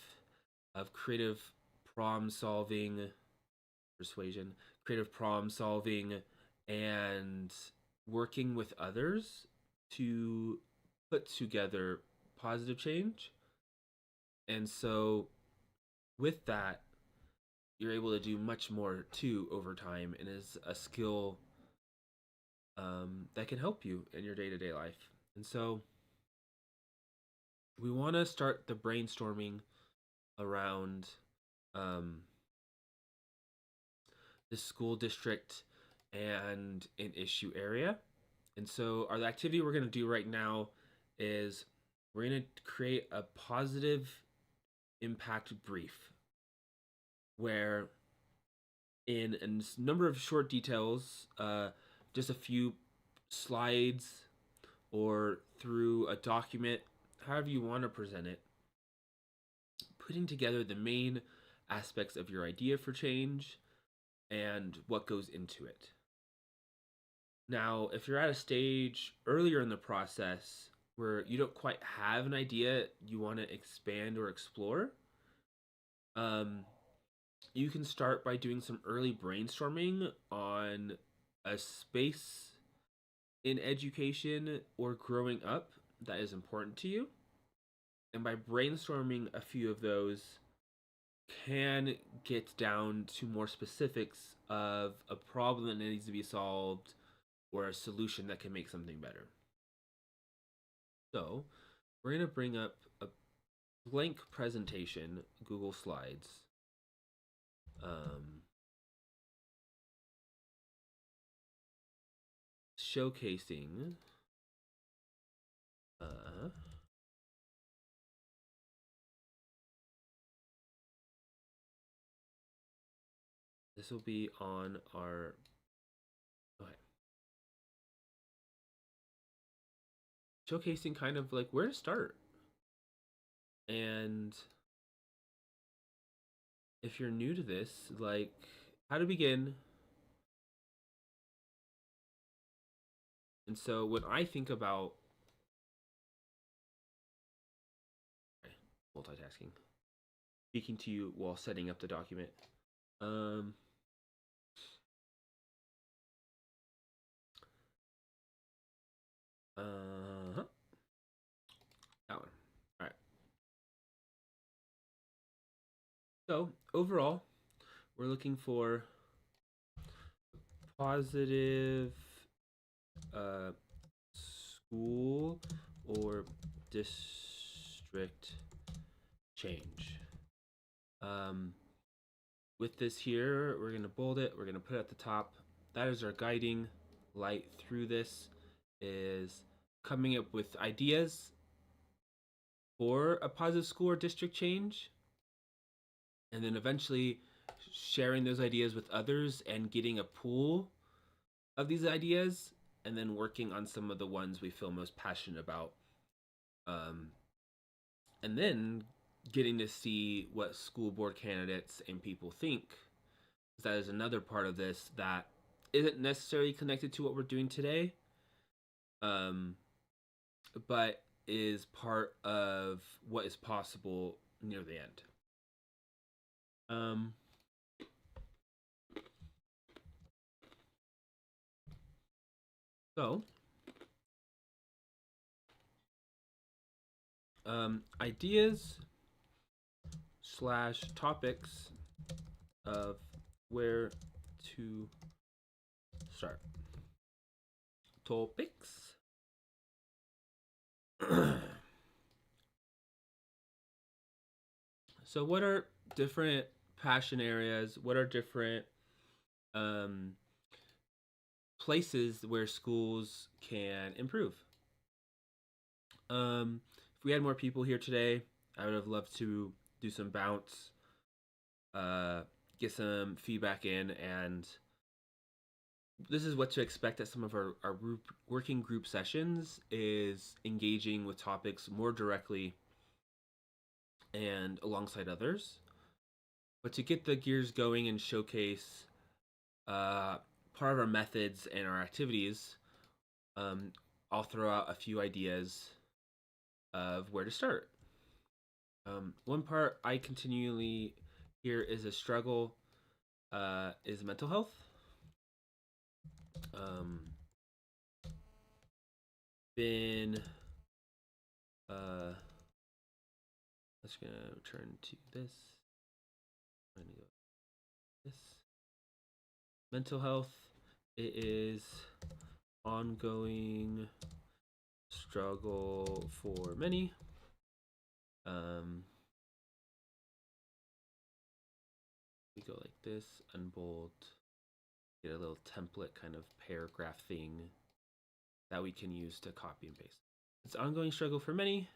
of creative problem solving, creative problem solving, and working with others to put together positive change. And so with that, you're able to do much more too over time, and is a skill that can help you in your day-to-day life. And so we want to start the brainstorming around the school district and an issue area. And so the activity we're going to do right now is we're going to create a positive impact brief where in a number of short details, just a few slides or through a document, however you want to present it, putting together the main aspects of your idea for change and what goes into it. Now, if you're at a stage earlier in the process where you don't quite have an idea you want to expand or explore, you can start by doing some early brainstorming on a space in education or growing up that is important to you. And by brainstorming a few of those, can get down to more specifics of a problem that needs to be solved or a solution that can make something better. So we're going to bring up a blank presentation, Google Slides. Showcasing this will be on our showcasing kind of like where to start. And if you're new to this, like how to begin. And so when I think about multitasking, speaking to you while setting up the document. That one. All right. So overall, we're looking for positive school or district change. With this here, we're going to bold it. We're going to put it at the top. That is our guiding light through this, is coming up with ideas for a positive school or district change, and then eventually sharing those ideas with others and getting a pool of these ideas, and then working on some of the ones we feel most passionate about, and then getting to see what school board candidates and people think. That is another part of this that isn't necessarily connected to what we're doing today, but is part of what is possible near the end. So, ideas / topics of where to start. Topics. So what are different passion areas? What are different places where schools can improve? If we had more people here today, I would have loved to do some bounce, get some feedback in, and this is what to expect at some of our working group sessions, is engaging with topics more directly and alongside others. But to get the gears going and showcase part of our methods and our activities, I'll throw out a few ideas of where to start. One part I continually hear is a struggle is mental health. Been let's gonna turn to this. I'm gonna go this. Mental health. It is ongoing struggle for many. We go like this, unbold, get a little template kind of paragraph thing that we can use to copy and paste. It's ongoing struggle for many.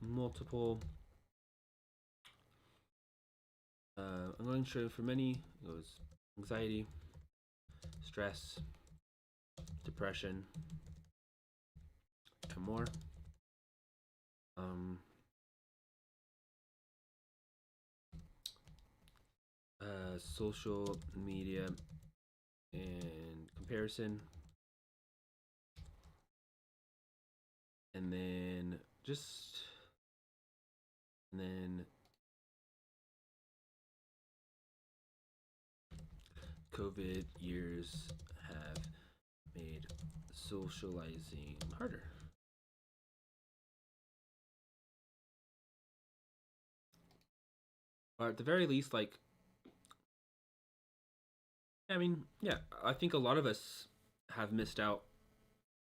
Multiple ongoing struggle for many. It goes anxiety, stress, depression, and more. Social media and comparison, and then COVID years have made socializing harder. Or at the very least, like, I mean, yeah, I think a lot of us have missed out,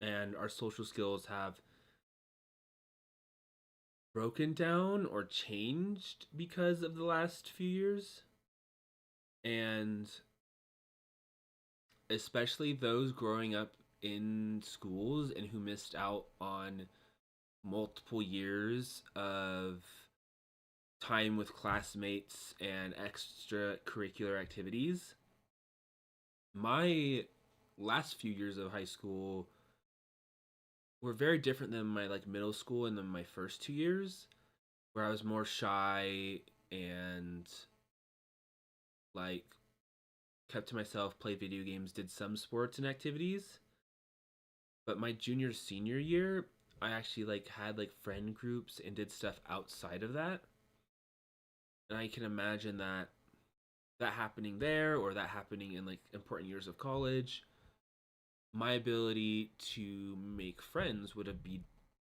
and our social skills have broken down or changed because of the last few years. And especially those growing up in schools and who missed out on multiple years of time with classmates and extracurricular activities. My last few years of high school were very different than my like middle school and then my first 2 years, where I was more shy and like kept to myself, played video games, did some sports and activities. But my junior senior year, I actually like had like friend groups and did stuff outside of that. And I can imagine that happening there, or that happening in like important years of college, my ability to make friends would have be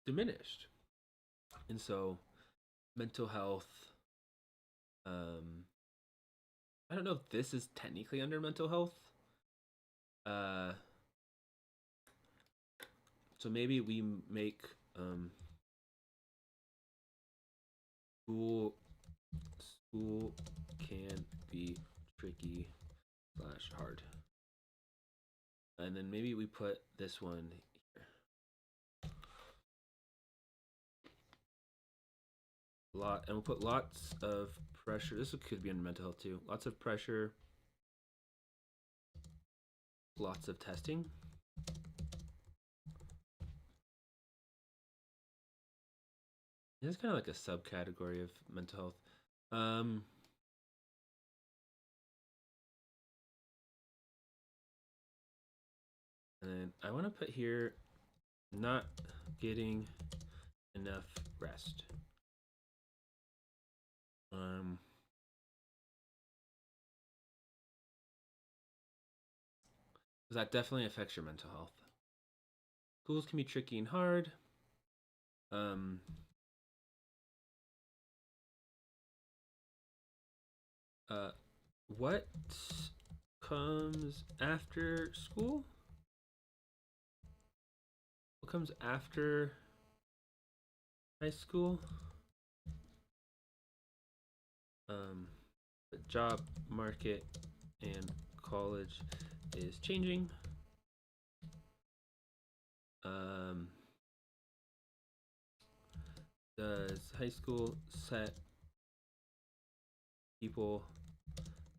diminished. And so mental health, I don't know if this is technically under mental health. So maybe we make school can be tricky / hard. And then maybe we put this one here. And we'll put lots of pressure. This could be under mental health too. Lots of pressure. Lots of testing. This is kind of like a subcategory of mental health. And then I want to put here, not getting enough rest. That definitely affects your mental health. Schools can be tricky and hard. What comes after school? What comes after high school? The job market and college is changing. Does high school set people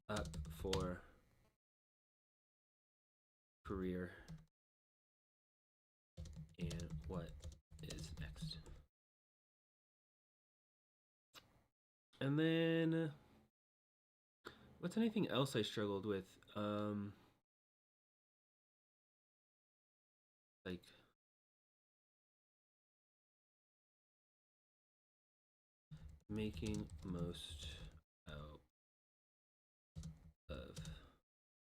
up for career? And what is next? And then what's anything else I struggled with? Like making most out of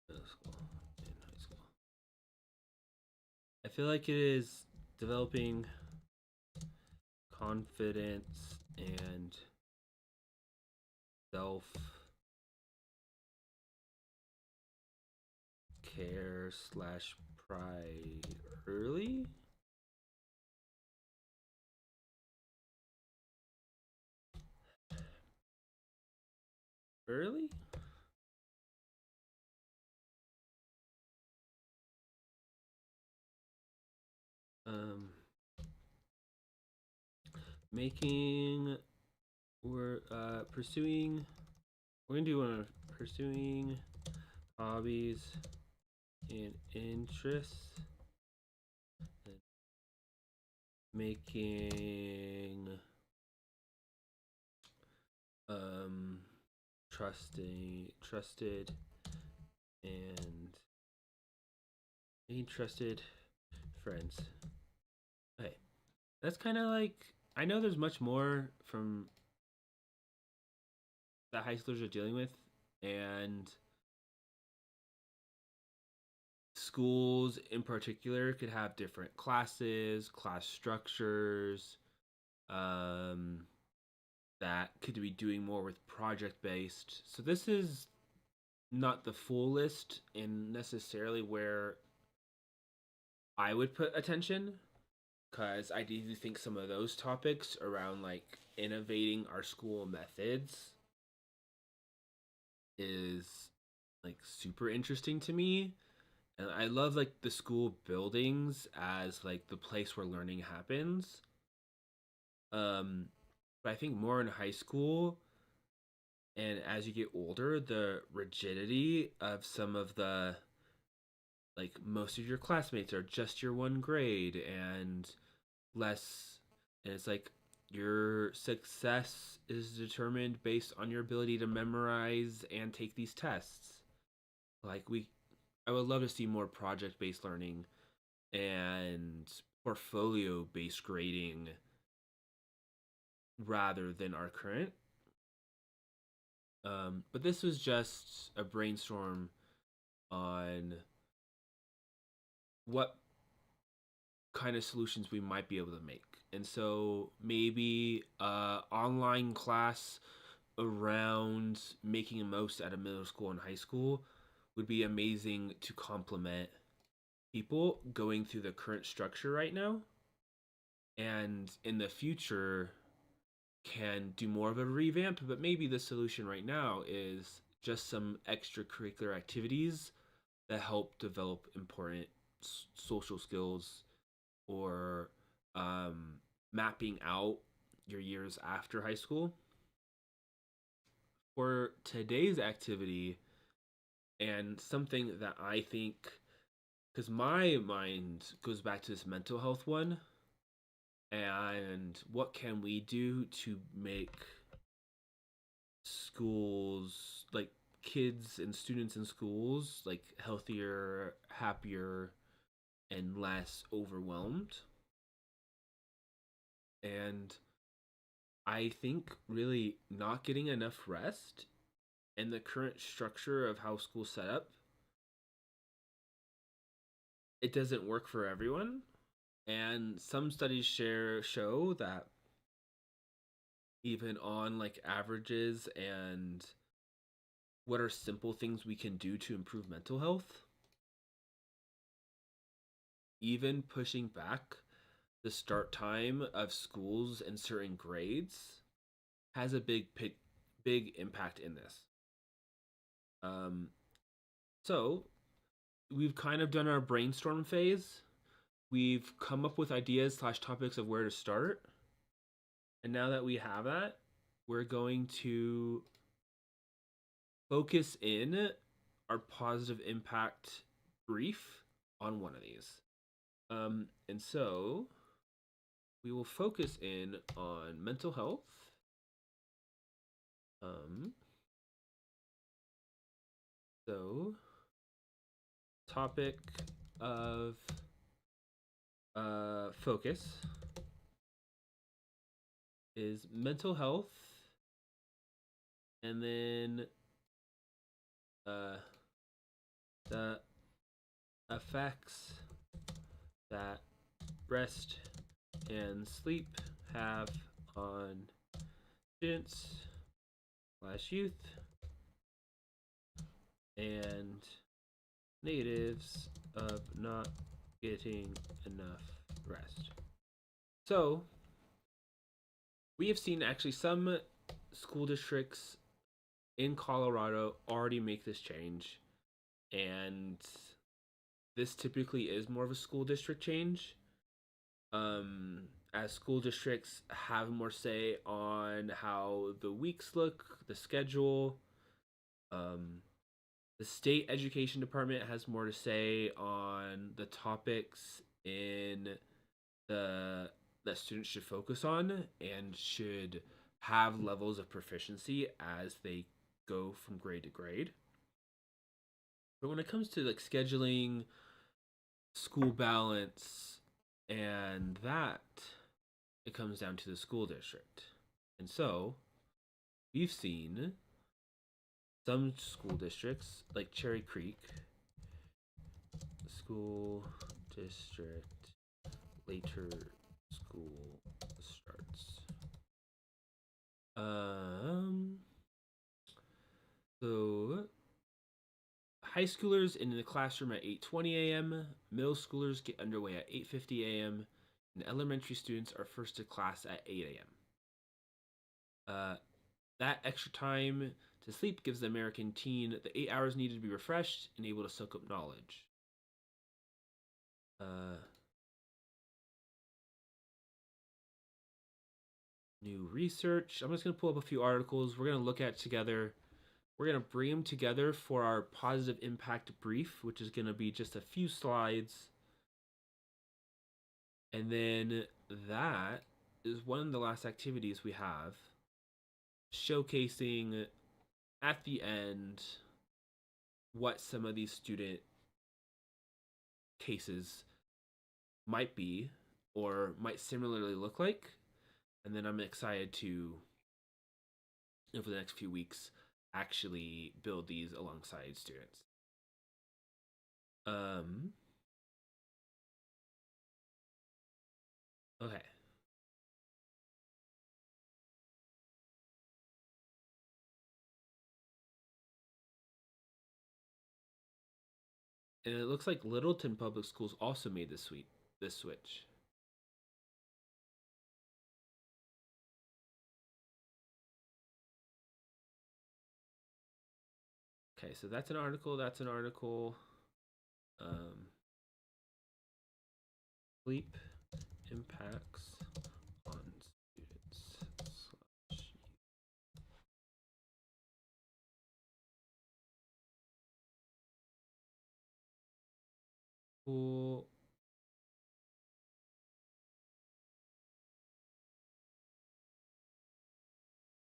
middle school and high school. I feel like it is developing confidence and self care / pride early. Early? We're gonna do pursuing hobbies and interests, and making trusted and being trusted friends. Okay, that's kind of like, I know there's much more from that high schoolers are dealing with, and schools in particular could have different classes, class structures, that could be doing more with project based. So this is not the full list and necessarily where I would put attention, because I do think some of those topics around like innovating our school methods is like super interesting to me. And I love like the school buildings as like the place where learning happens. But I think more in high school and as you get older, the rigidity of some of the, like, most of your classmates are just your one grade and less, and it's like your success is determined based on your ability to memorize and take these tests. Like, I would love to see more project based learning and portfolio based grading rather than our current. But this was just a brainstorm on what kind of solutions we might be able to make. And so maybe online class around making the most out of middle school and high school would be amazing to complement people going through the current structure right now, and in the future can do more of a revamp. But maybe the solution right now is just some extracurricular activities that help develop important social skills, or mapping out your years after high school. For today's activity, and something that I think, because my mind goes back to this mental health one, and what can we do to make schools, like kids and students in schools, like healthier, happier, and less overwhelmed. And I think really not getting enough rest and the current structure of how school's set up, it doesn't work for everyone. And some studies show that even on like averages and what are simple things we can do to improve mental health, even pushing back the start time of schools and certain grades has a big impact in this. Um, so we've kind of done our brainstorm phase. We've come up with ideas / topics of where to start. And now that we have that, we're going to focus in our positive impact brief on one of these. And so we will focus in on mental health. So topic of focus is mental health, and then the effects that rest and sleep have on students / youth, and negatives of not getting enough rest. So we have seen actually some school districts in Colorado already make this change, and this typically is more of a school district change, as school districts have more say on how the weeks look, the schedule. The state education department has more to say on the topics in the that students should focus on and should have levels of proficiency as they go from grade to grade. But when it comes to like scheduling, school balance, and that, it comes down to the school district. And so we've seen some school districts like Cherry Creek School District, later school starts. So high schoolers in the classroom at 8:20 a.m. Middle schoolers get underway at 8:50 a.m. and elementary students are first to class at 8 a.m. That extra time to sleep gives the American teen the 8 hours needed to be refreshed and able to soak up knowledge. New research. I'm just going to pull up a few articles we're going to look at together. We're going to bring them together for our positive impact brief, which is going to be just a few slides. And then that is one of the last activities we have, showcasing at the end what some of these student cases might be or might similarly look like. And then I'm excited to, over the next few weeks, actually build these alongside students. Okay. And it looks like Littleton Public Schools also made this switch. Okay, so that's an article. That's an article. Sleep impacts on students. Cool.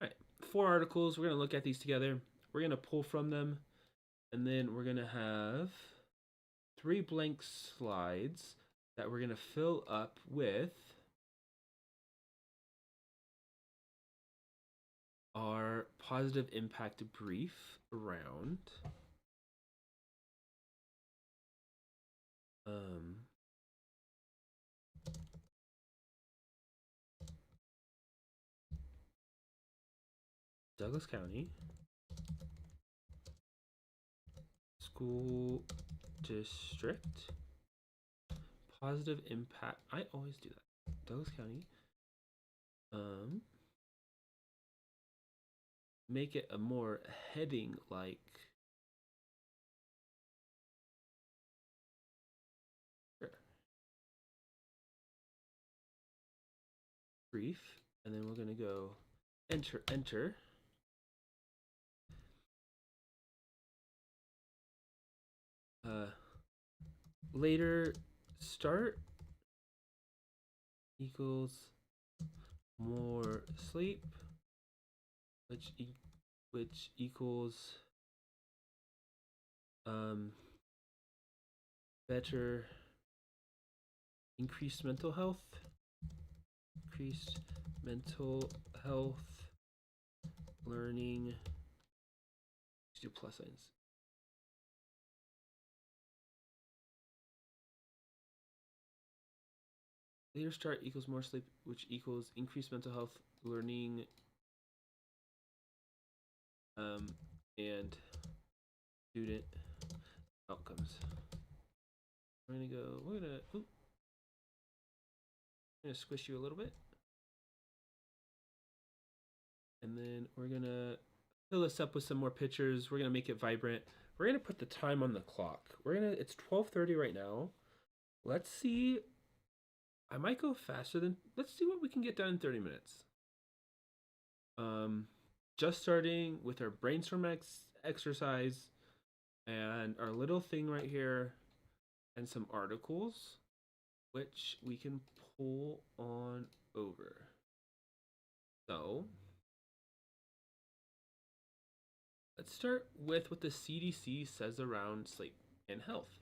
All right, 4 articles. We're going to look at these together. We're going to pull from them, and then we're going to have 3 blank slides that we're going to fill up with our positive impact brief around Douglas County School District positive impact. I always do that. Douglas County. Make it a more heading like. Sure. Brief, and then we're gonna go enter. Later start equals more sleep, which equals better increased mental health, learning. Let's do plus signs. Later start equals more sleep, which equals increased mental health, learning, and student outcomes. We're gonna squish you a little bit. And then we're gonna fill this up with some more pictures. We're gonna make it vibrant. We're gonna put the time on the clock. It's 12:30 right now. Let's see. I might go faster than, let's see what we can get done in 30 minutes. Just starting with our brainstorm exercise and our little thing right here and some articles, which we can pull on over. So let's start with what the CDC says around sleep and health.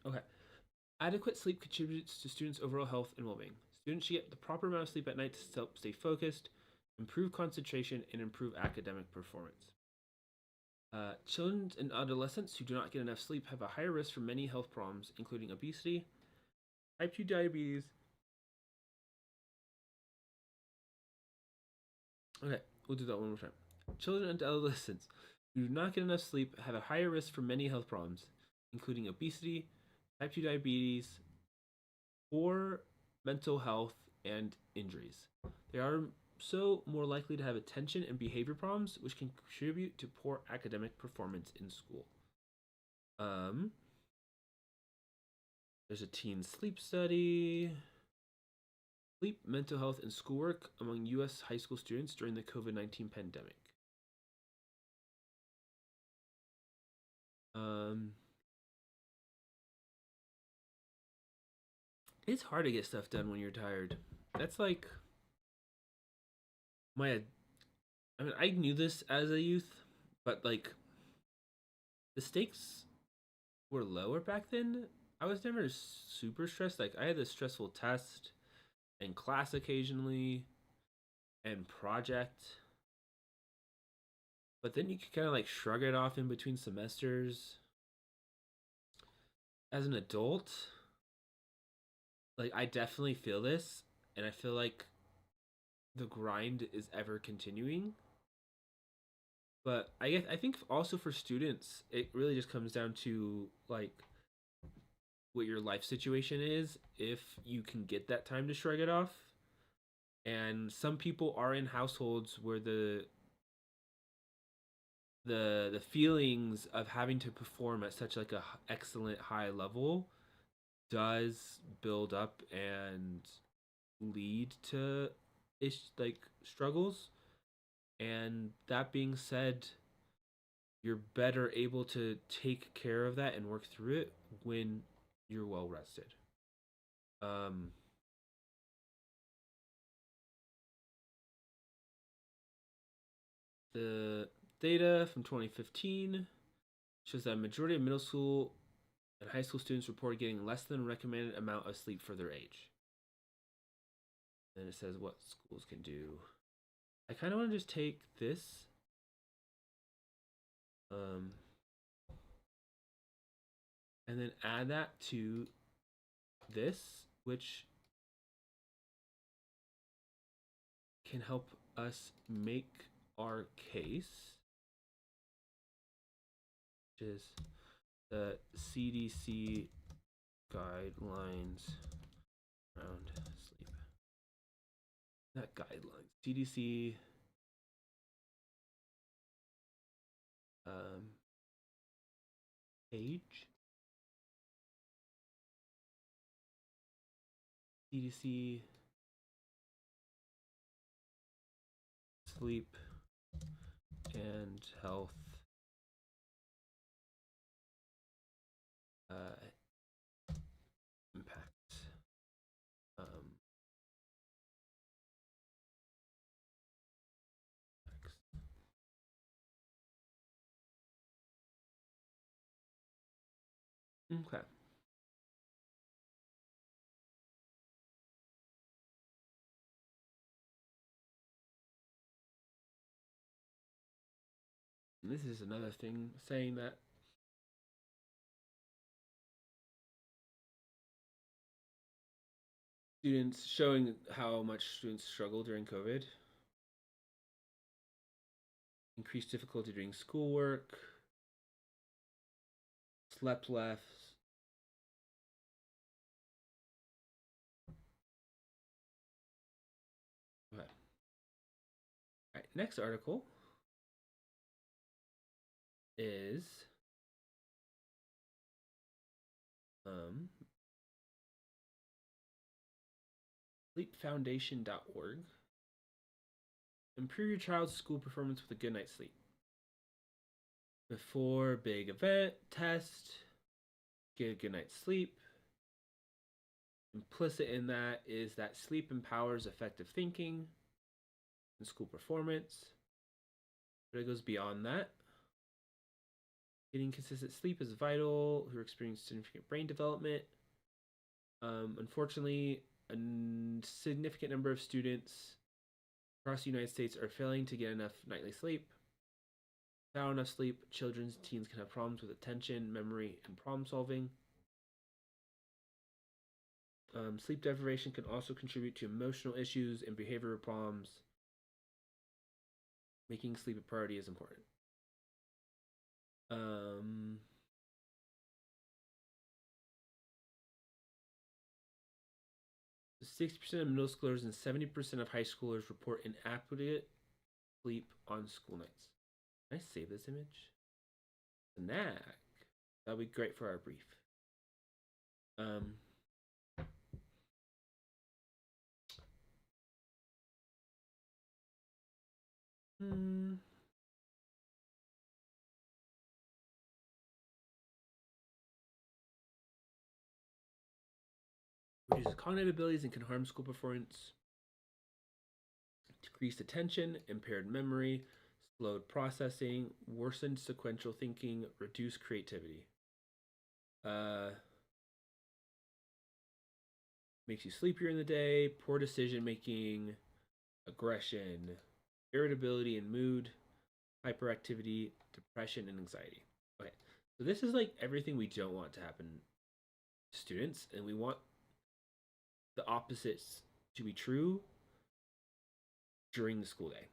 Okay. Adequate sleep contributes to students' overall health and well-being. Students should get the proper amount of sleep at night to help stay focused, improve concentration, and improve academic performance. Children and adolescents who do not get enough sleep have a higher risk for many health problems, including obesity, type 2 diabetes. Okay, we'll do that one more time. Children and adolescents who do not get enough sleep have a higher risk for many health problems, including obesity, type 2 diabetes, poor mental health, and injuries. They are so more likely to have attention and behavior problems, which can contribute to poor academic performance in school. There's a teen sleep study. Sleep, mental health, and schoolwork among U.S. high school students during the COVID-19 pandemic. It's hard to get stuff done when you're tired. That's like I knew this as a youth, but like the stakes were lower back then. I was never super stressed. Like I had this stressful test and class occasionally and project. But then you could kind of like shrug it off in between semesters. As an adult, like I definitely feel this, and I feel like the grind is ever continuing. But I think also for students, it really just comes down to like what your life situation is. If you can get that time to shrug it off, and some people are in households where the feelings of having to perform at such like a excellent high level does build up and lead to like struggles. And that being said, you're better able to take care of that and work through it when you're well rested. Um, the data from 2015 shows that a majority of middle school and high school students report getting less than recommended amount of sleep for their age. And it says what schools can do. I kind of want to just take this, um, and then add that to this, which can help us make our case, which is the CDC guidelines around sleep. Not guidelines. CDC um, page. CDC sleep and health impact. Um, okay. And this is another thing saying that students showing how much students struggle during COVID, increased difficulty doing schoolwork, slept less. Okay. All right, next article is um, sleepfoundation.org. Improve your child's school performance with a good night's sleep. Before big event, test, get a good night's sleep. Implicit in that is that sleep empowers effective thinking and school performance. But it goes beyond that. Getting consistent sleep is vital who experience significant brain development. Unfortunately, a significant number of students across the United States are failing to get enough nightly sleep. Without enough sleep, children and teens can have problems with attention, memory, and problem solving. Sleep deprivation can also contribute to emotional issues and behavioral problems. Making sleep a priority is important. 60% of middle schoolers and 70% of high schoolers report inadequate sleep on school nights. Can I save this image? Snack. That'll be great for our brief. Reduces cognitive abilities and can harm school performance. Decreased attention, impaired memory, slowed processing, worsened sequential thinking, reduced creativity. Makes you sleepier in the day, poor decision making, aggression, irritability and mood, hyperactivity, depression, and anxiety. Okay, so this is like everything we don't want to happen to students, and we want the opposites to be true during the school day.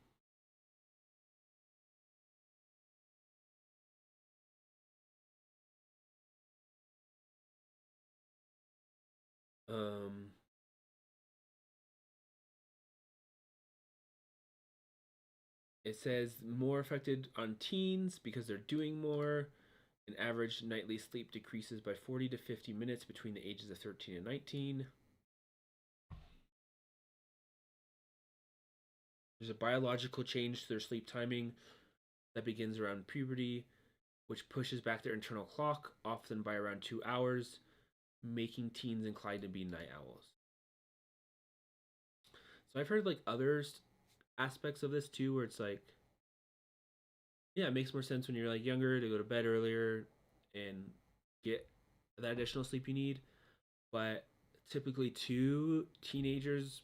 It says more affected on teens because they're doing more. An average nightly sleep decreases by 40 to 50 minutes between the ages of 13 and 19. There's a biological change to their sleep timing that begins around puberty, which pushes back their internal clock, often by around 2 hours, making teens inclined to be night owls. So I've heard like other aspects of this too, where it's like, yeah, it makes more sense when you're like younger to go to bed earlier and get that additional sleep you need. But typically, too, teenagers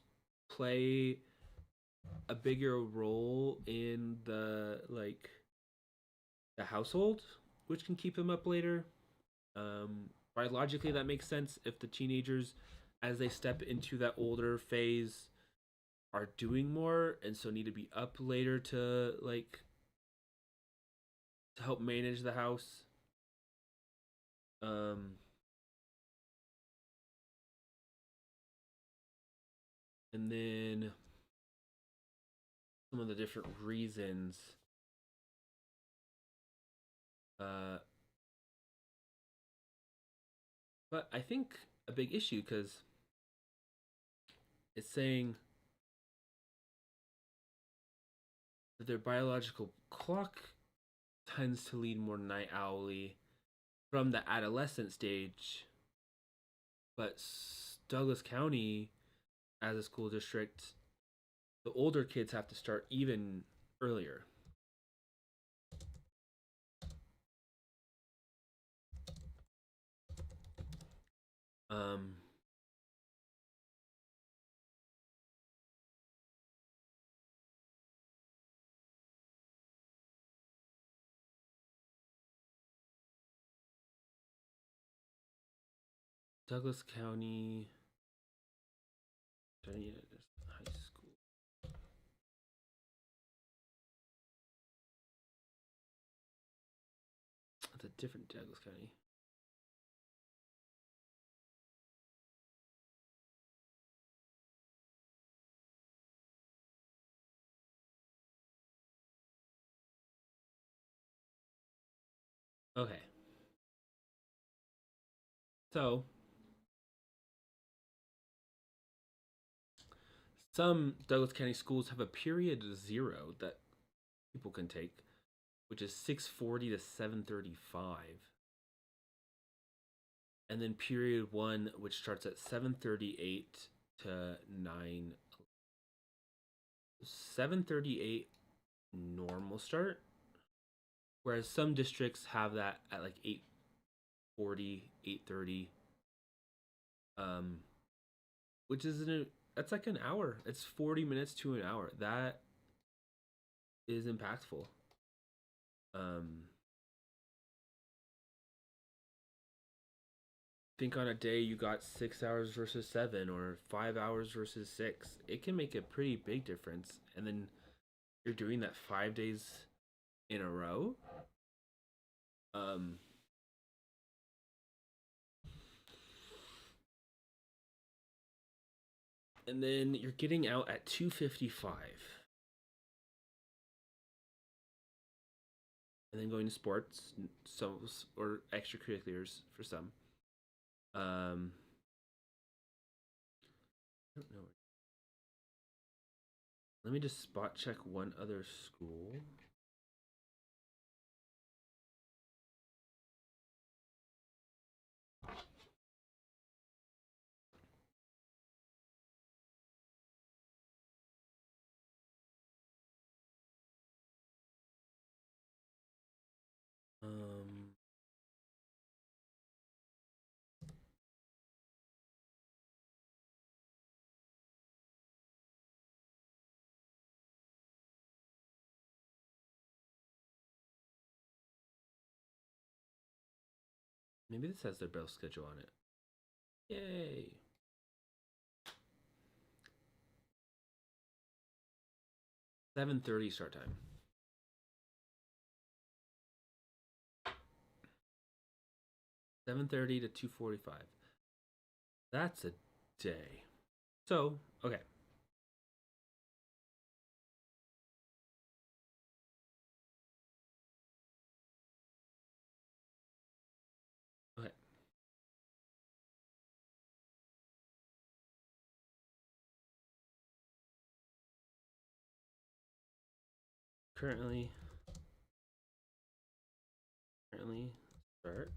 play a bigger role in the household, which can keep them up later. Biologically, that makes sense if the teenagers, as they step into that older phase, are doing more and so need to be up later to help manage the house. And then some of the different reasons. But I think a big issue, because it's saying that their biological clock tends to lead more night owly from the adolescent stage. But Douglas County, as a school district, the older kids have to start even earlier. Douglas County High School. It's a different Douglas County. Okay. So, some Douglas County schools have a period 0 that people can take, which is 6:40 to 7:35. And then period 1, which starts at 7:38 to 9. 7:38 normal start, whereas some districts have that at like 8:40, 8:30, which is that's like an hour. It's 40 minutes to an hour. That is impactful. Think on a day you got 6 hours versus 7, or 5 hours versus 6. It can make a pretty big difference. And then you're doing that 5 days in a row. And then you're getting out at 2:55. And then going to sports, some or extracurriculars for some. I don't know. Let me just spot check one other school. Maybe this has their bell schedule on it. Yay! 7:30 start time. $7:30 to 2:45. That's a day. So, okay. Okay. Currently start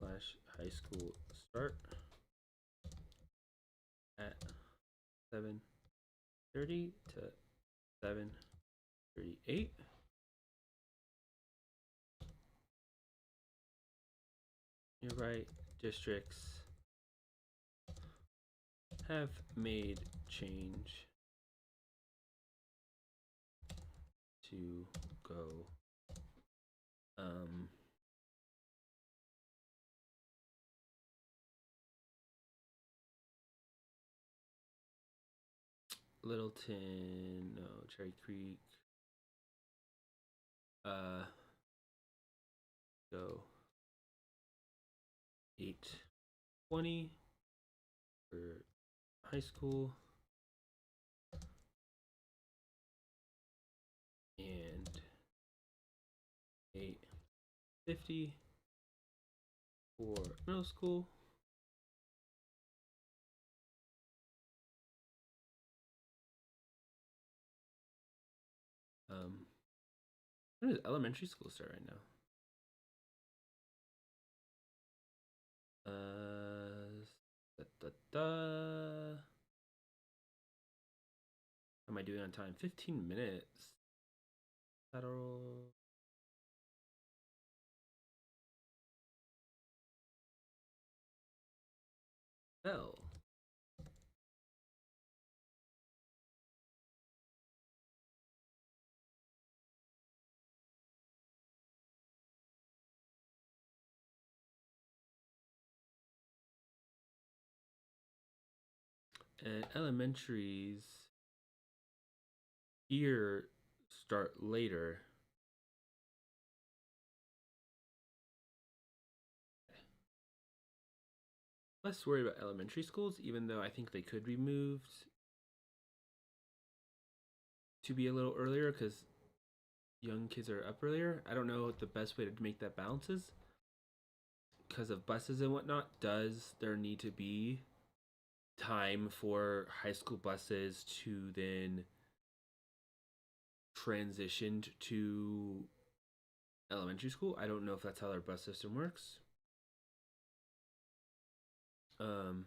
/ high school start at 7:30 to 7:38. Nearby districts have made change to go Littleton, no, Cherry Creek, go 8:20 for high school and 8:50 for middle school. When does elementary school start right now? How am I doing on time? 15 minutes. Federal. Bell. And elementaries here start later. Less worried about elementary schools, even though I think they could be moved to be a little earlier because young kids are up earlier. I don't know what the best way to make that balance is because of buses and whatnot. Does there need to be time for high school buses to then transitioned to elementary school? I don't know if that's how their bus system works. Um,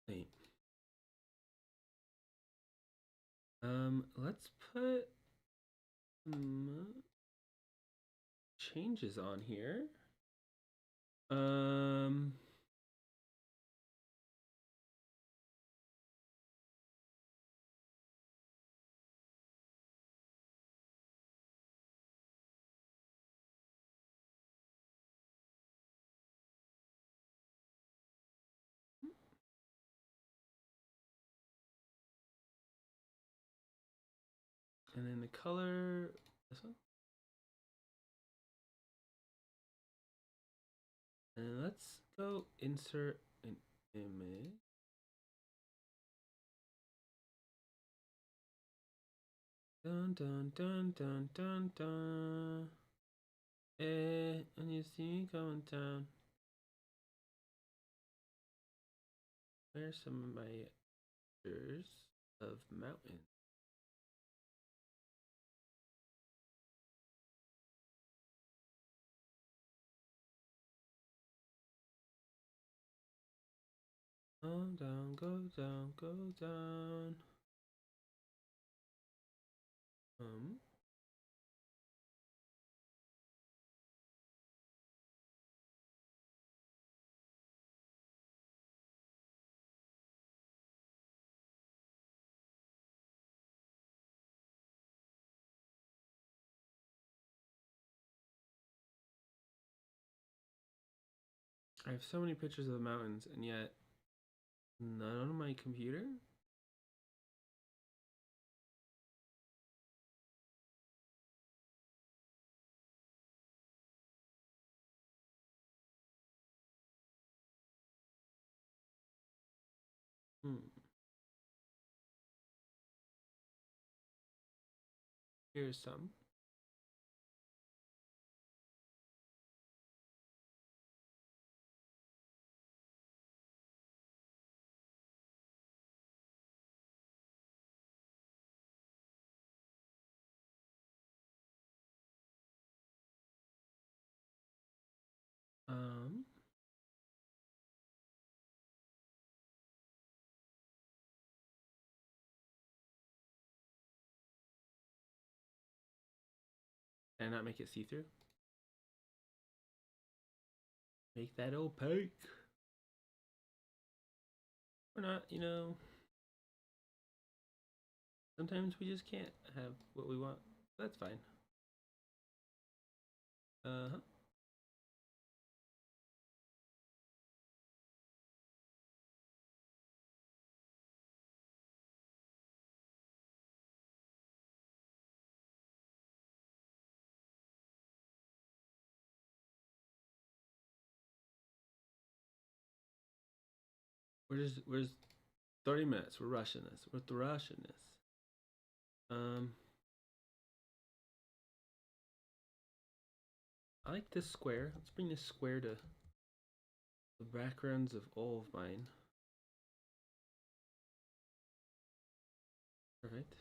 wait. Let's put some changes on here. And then the color, this one. And let's go insert an image. Dun dun dun dun dun dun. And you see me going down. Where's some of my pictures of mountains? Go down, go down, go down. Um, I have so many pictures of the mountains, and yet none on my computer. Here's some. Um, and not make it see-through. Make that opaque. Or not, you know. Sometimes we just can't have what we want. That's fine. Uh-huh. Where's 30 minutes. We're rushing this. We're rushing this. I like this square. Let's bring this square to the backgrounds of all of mine. Perfect.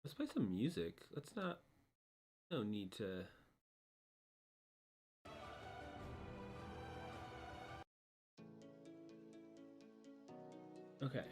Let's play some music. Let's not. No need to. Okay.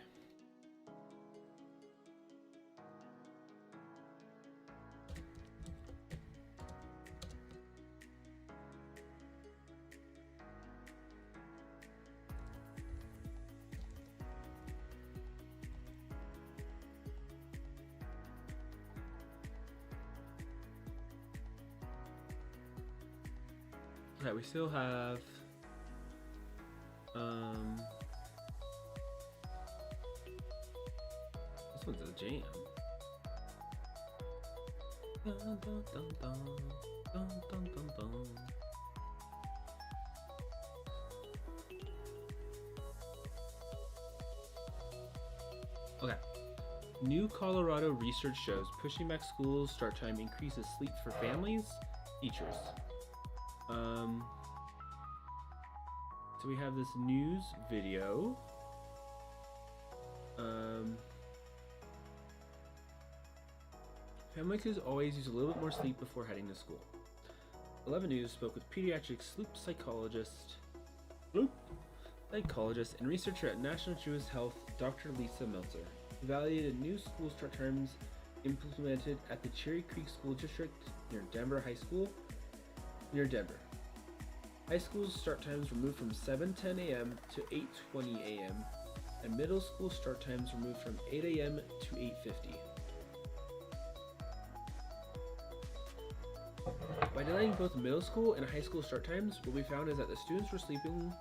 Okay, we still have this one's a jam. Dun, dun, dun, dun, dun, dun, dun, dun. Okay. New Colorado research shows pushing back school start time increases sleep for families, teachers. So we have this news video. Families always use a little bit more sleep before heading to school. 11 News spoke with pediatric sleep psychologist and researcher at National Jewish Health, Dr. Lisa Meltzer. Evaluated new school start times implemented at the Cherry Creek School District near Denver. High school start times were moved from 7:10 a.m. to 8:20 a.m. and middle school start times were moved from 8 a.m. to 8:50. By delaying both middle school and high school start times, what we found is that the students were sleeping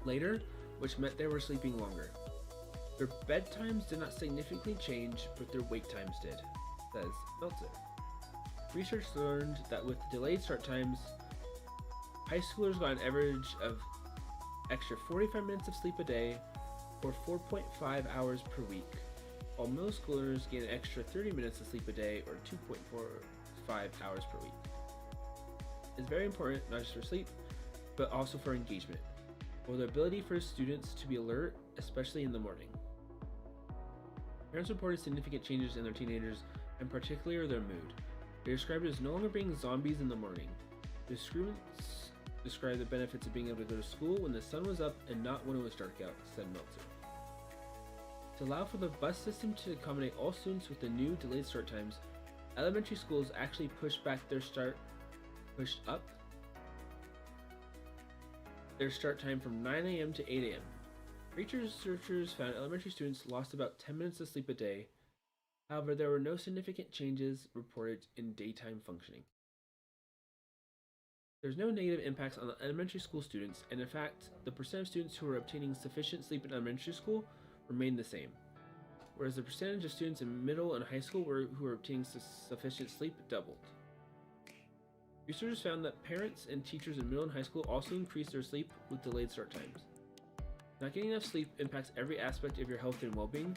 later, which meant they were sleeping longer. Their bedtimes did not significantly change, but their wake times did, says Meltzer. Research learned that with delayed start times, high schoolers got an average of extra 45 minutes of sleep a day, or 4.5 hours per week, while middle schoolers get an extra 30 minutes of sleep a day, or 2.45 hours per week. It's very important not just for sleep, but also for engagement, or the ability for students to be alert, especially in the morning. Parents reported significant changes in their teenagers, and particularly their mood. They described it as no longer being zombies in the morning. The students described the benefits of being able to go to school when the sun was up and not when it was dark out, said Meltzer. To allow for the bus system to accommodate all students with the new delayed start times, elementary schools actually pushed up their start time from 9 a.m. to 8 a.m. Researchers found elementary students lost about 10 minutes of sleep a day. However, there were no significant changes reported in daytime functioning. There's no negative impacts on the elementary school students, and in fact, the percent of students who were obtaining sufficient sleep in elementary school remained the same, whereas the percentage of students in middle and high school who were obtaining sufficient sleep doubled. Researchers found that parents and teachers in middle and high school also increased their sleep with delayed start times. Not getting enough sleep impacts every aspect of your health and well-being,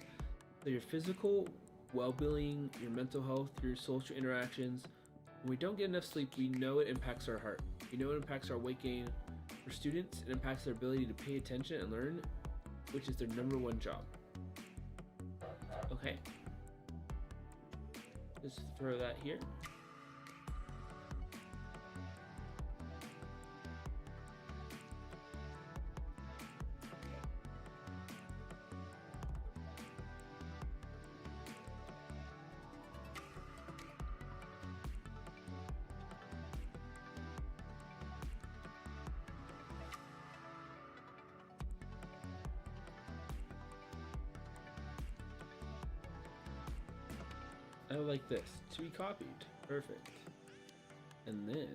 so your physical well-being, your mental health, your social interactions. When we don't get enough sleep, we know it impacts our heart. We know it impacts our weight gain. For students, it impacts their ability to pay attention and learn, which is their number one job. Okay. Just throw that here. I like this. To be copied. Perfect. And then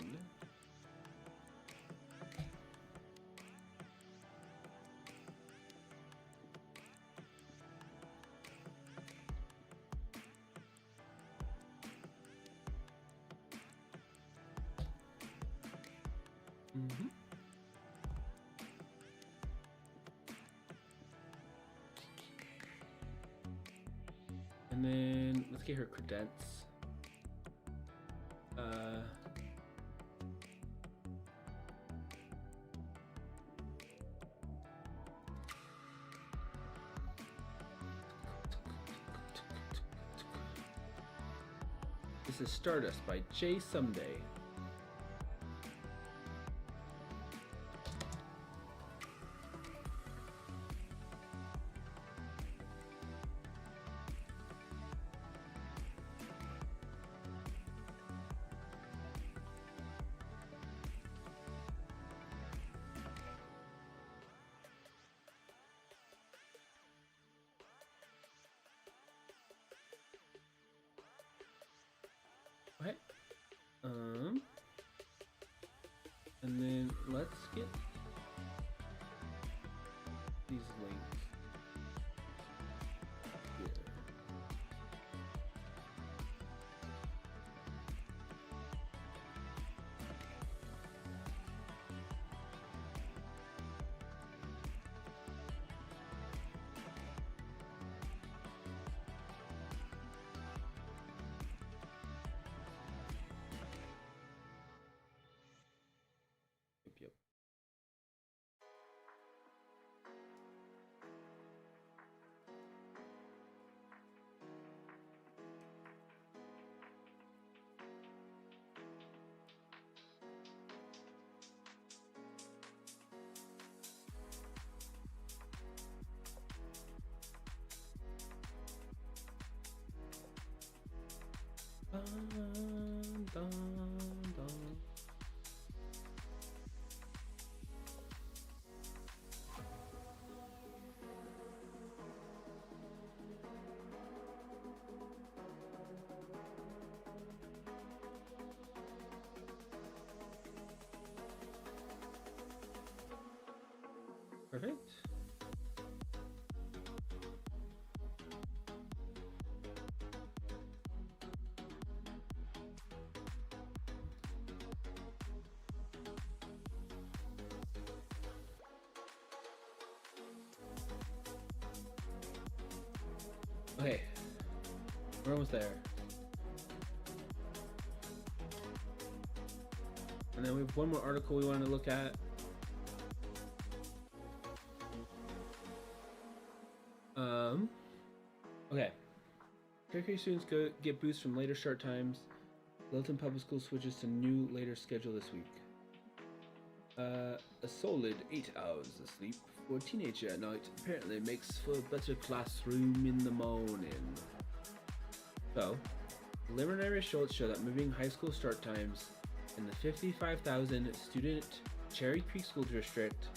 and then let's get her credence. This is Stardust by Jay Someday. Okay. And then let's get these links here. Yep. Dun, dun, dun. Perfect. Okay, we're almost there. And then we have one more article we wanted to look at. Okay. Curriculum students get boosts from later start times. Littleton Public School switches to new later schedule this week. A solid 8 hours of sleep for a teenager at night apparently makes for a better classroom in the morning. So, preliminary results show that moving high school start times in the 55,000 student Cherry Creek School District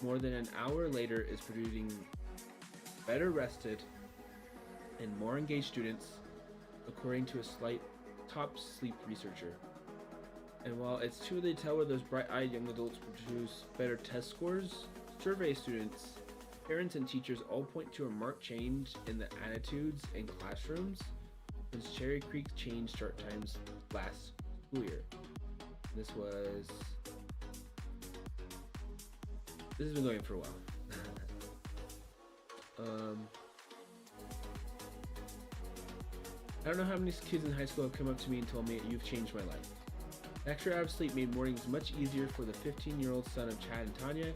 more than an hour later is producing better rested and more engaged students, according to a slight top sleep researcher. And while it's too early to tell whether those bright-eyed young adults produce better test scores, survey students, parents, and teachers all point to a marked change in the attitudes in classrooms since Cherry Creek changed start times last school year. This has been going for a while. I don't know how many kids in high school have come up to me and told me, "You've changed my life." Extra hour of sleep made mornings much easier for the 15-year-old son of Chad and Tanya,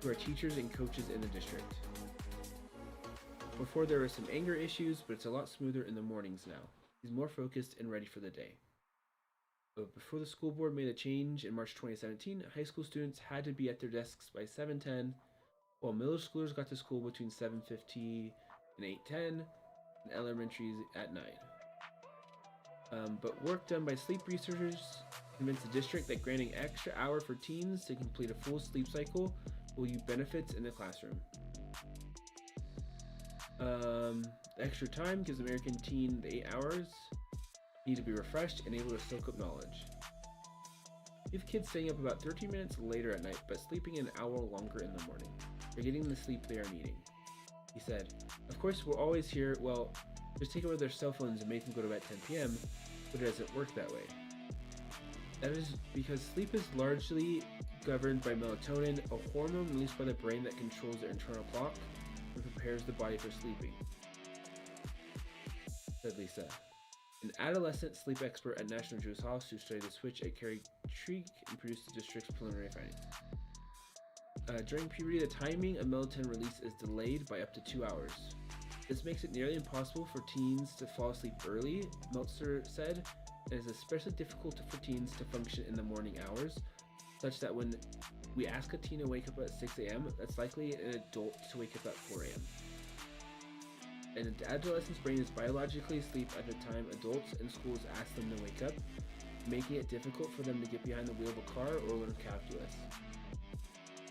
who are teachers and coaches in the district. Before there were some anger issues, but it's a lot smoother in the mornings now. He's more focused and ready for the day. But before the school board made a change in March 2017, high school students had to be at their desks by 7:10, while middle schoolers got to school between 7:50 and 8:10, and elementaries at 9. But work done by sleep researchers convinced the district that granting extra hour for teens to complete a full sleep cycle will yield benefits in the classroom. The extra time gives American teen the 8 hours need to be refreshed and able to soak up knowledge. You have kids staying up about 13 minutes later at night, but sleeping an hour longer in the morning. They're getting the sleep they are needing. He said, "Of course, we're always here. Well, just take away their cell phones and make them go to bed at 10 p.m., but it doesn't work that way. That is because sleep is largely governed by melatonin, a hormone released by the brain that controls the internal clock and prepares the body for sleeping," said Lisa, an adolescent sleep expert at National Jewish House who studied the switch at Cherry Creek and produced the district's preliminary findings. During puberty, the timing of melatonin release is delayed by up to 2 hours. This makes it nearly impossible for teens to fall asleep early, Meltzer said, and is especially difficult for teens to function in the morning hours, such that when we ask a teen to wake up at 6 a.m., that's likely an adult to wake up at 4 a.m. An adolescent's brain is biologically asleep at the time adults and schools ask them to wake up, making it difficult for them to get behind the wheel of a car or learn calculus.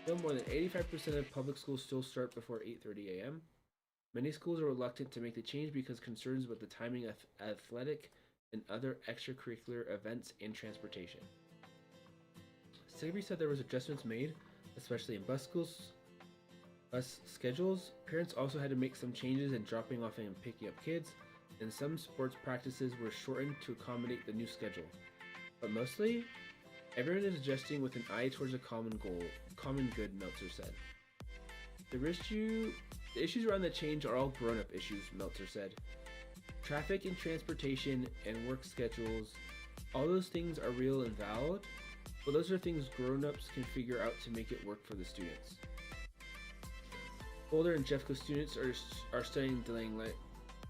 Still, more than 85% of public schools still start before 8:30 a.m. Many schools are reluctant to make the change because concerns about the timing of athletic and other extracurricular events and transportation. Savory said there was adjustments made, especially in bus schedules. Parents also had to make some changes in dropping off and picking up kids, and some sports practices were shortened to accommodate the new schedule. But mostly, everyone is adjusting with an eye towards a common good, Meltzer said. The issues around the change are all grown-up issues, Meltzer said. Traffic and transportation and work schedules, all those things are real and valid, but those are things grown-ups can figure out to make it work for the students. Boulder and Jeffco students are studying delaying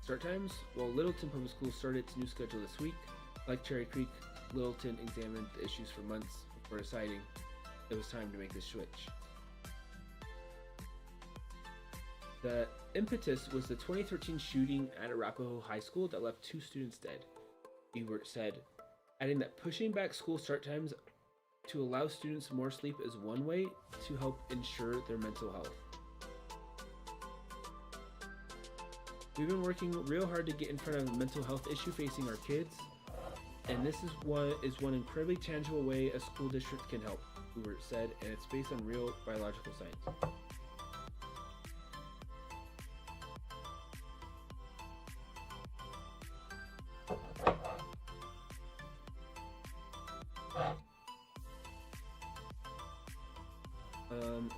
start times, while Littleton Public School started its new schedule this week. Like Cherry Creek, Littleton examined the issues for months before deciding it was time to make this switch. The impetus was the 2013 shooting at Arapahoe High School that left 2 students dead, Ebert said, adding that pushing back school start times to allow students more sleep is one way to help ensure their mental health. "We've been working real hard to get in front of the mental health issue facing our kids, and this is one incredibly tangible way a school district can help," Ebert said, and it's based on real biological science.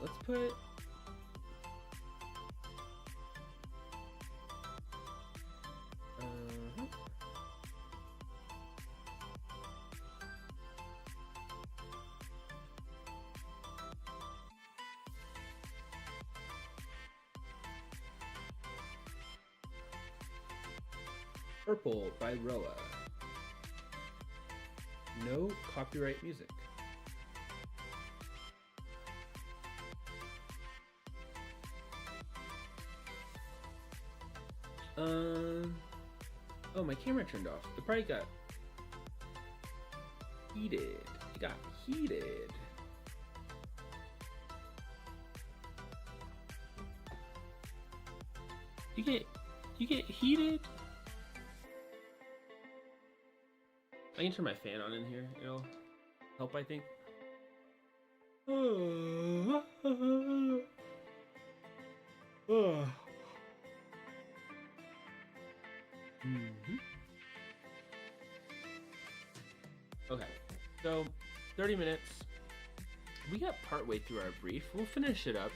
Let's put Purple by Roa. no copyright music. Oh, my camera turned off. It probably got heated. It got heated. You get heated? I can turn my fan on in here. It'll help, I think. Okay, so 30 minutes. We got partway through our brief. We'll finish it up.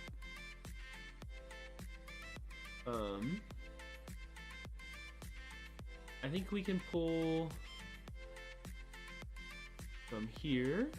I think we can pull from here.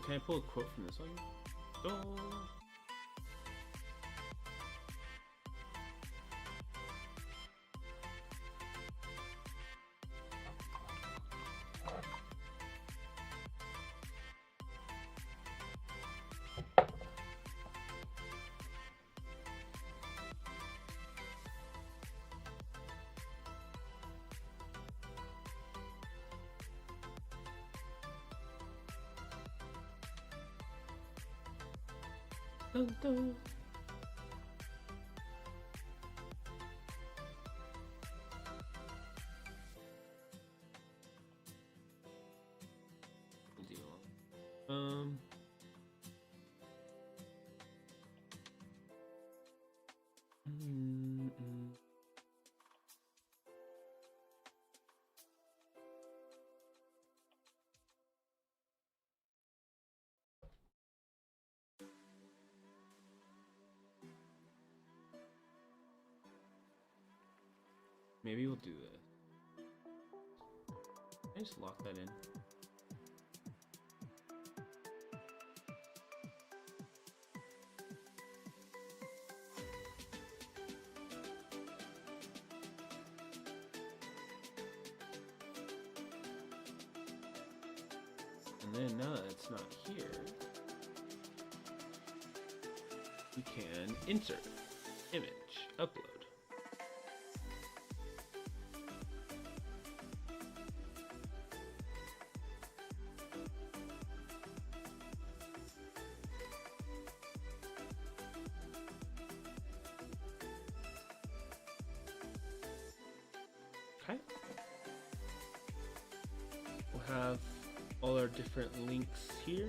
Can I pull a quote from this one? Dun, dun. Maybe we'll do this. Can I just lock that in? And then now that it's not here, we can insert, image, upload. Okay. We'll have all our different links here.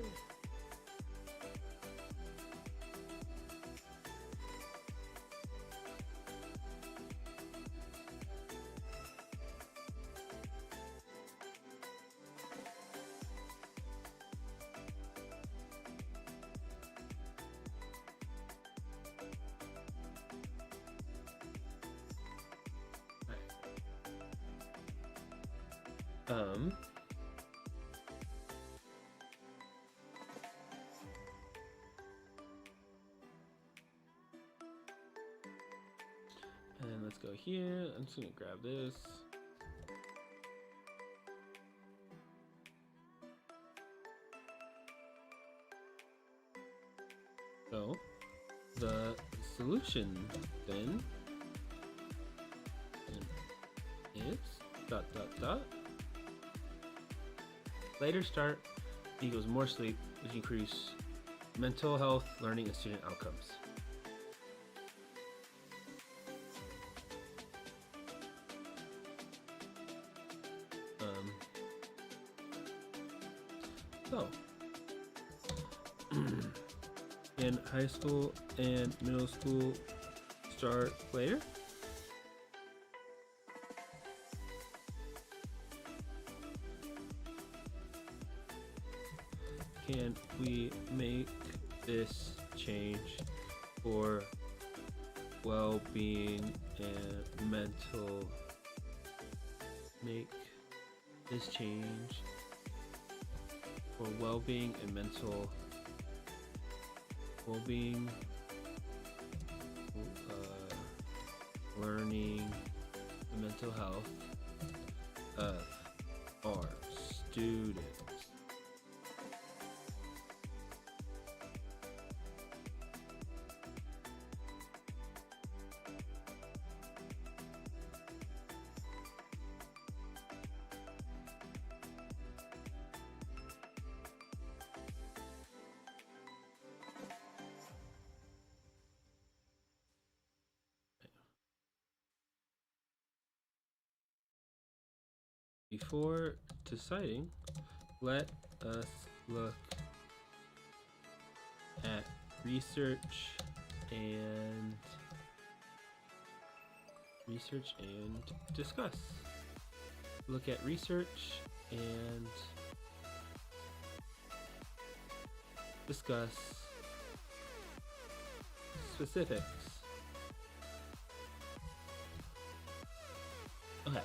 And let's go here. I'm just gonna grab this. solution then is ... Later start equals more sleep, which increase mental health, learning, and student outcomes. So, can high school and middle school start later? Can we make this change for well-being and mental? Make this change for well-being and mental well-being, learning, and mental health of our students. Before deciding, let us look at research and discuss. Look at research and discuss specifics. Okay.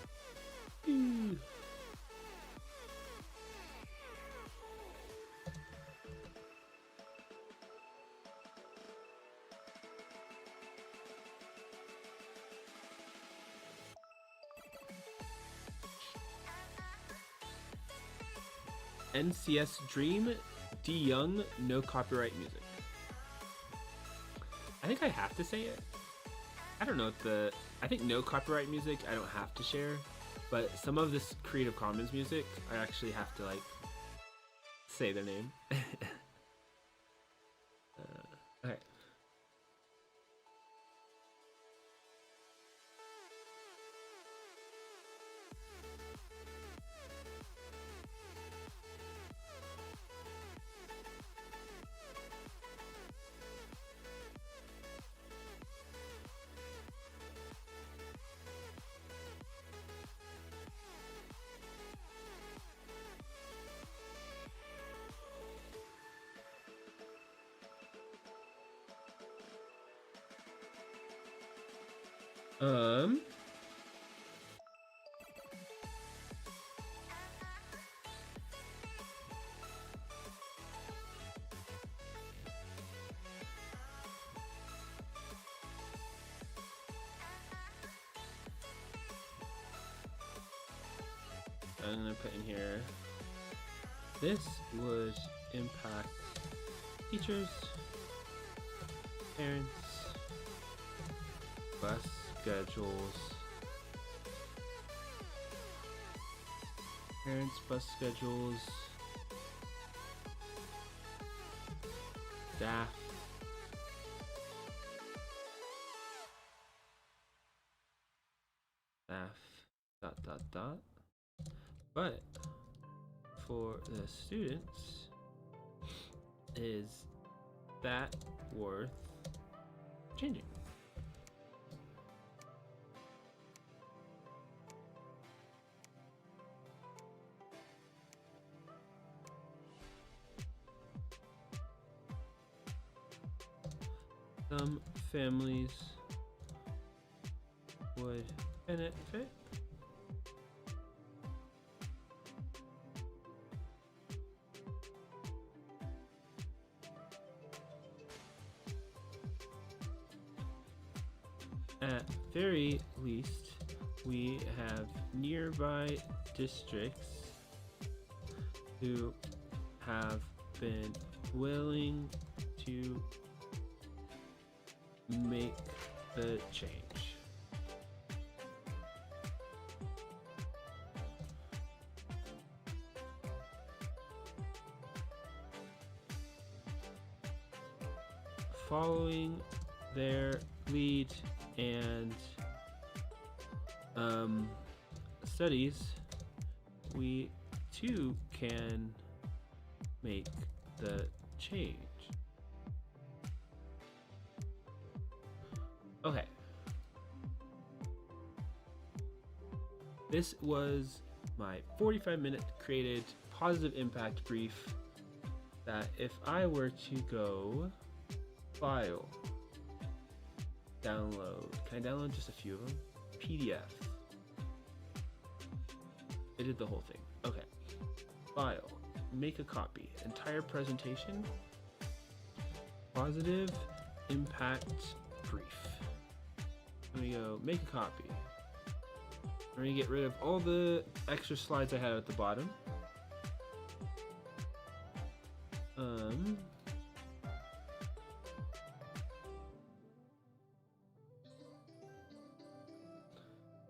NCS Dream, D Young, no copyright music. I think I have to say it. I don't know what I think no copyright music I don't have to share, but some of this Creative Commons music I actually have to like say their name. Okay. I'm gonna put in here, this would impact teachers, parents, bus schedules, staff, but for the students, is that worth changing? Some families would benefit. At very least, we have nearby districts who have been willing to make the change. Following their lead and studies, we too can make the change. Okay. This was my 45-minute created positive impact brief that if I were to go file, download, can I download just a few of them? PDF. It did the whole thing. Okay. File, make a copy, entire presentation, positive impact brief. I'm gonna go make a copy. I'm gonna get rid of all the extra slides I had at the bottom.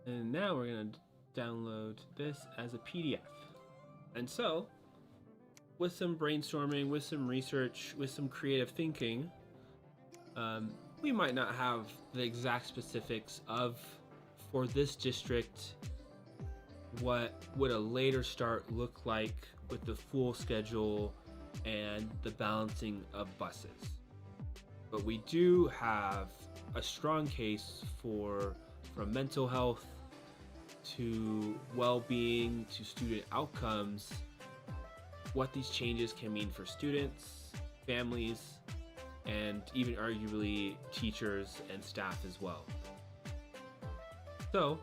And now we're gonna download this as a PDF. And so, with some brainstorming, with some research, with some creative thinking, we might not have the exact specifics of, for this district, what would a later start look like with the full schedule and the balancing of buses. But we do have a strong case for, from mental health to well-being to student outcomes, what these changes can mean for students, families, and even arguably teachers and staff as well. So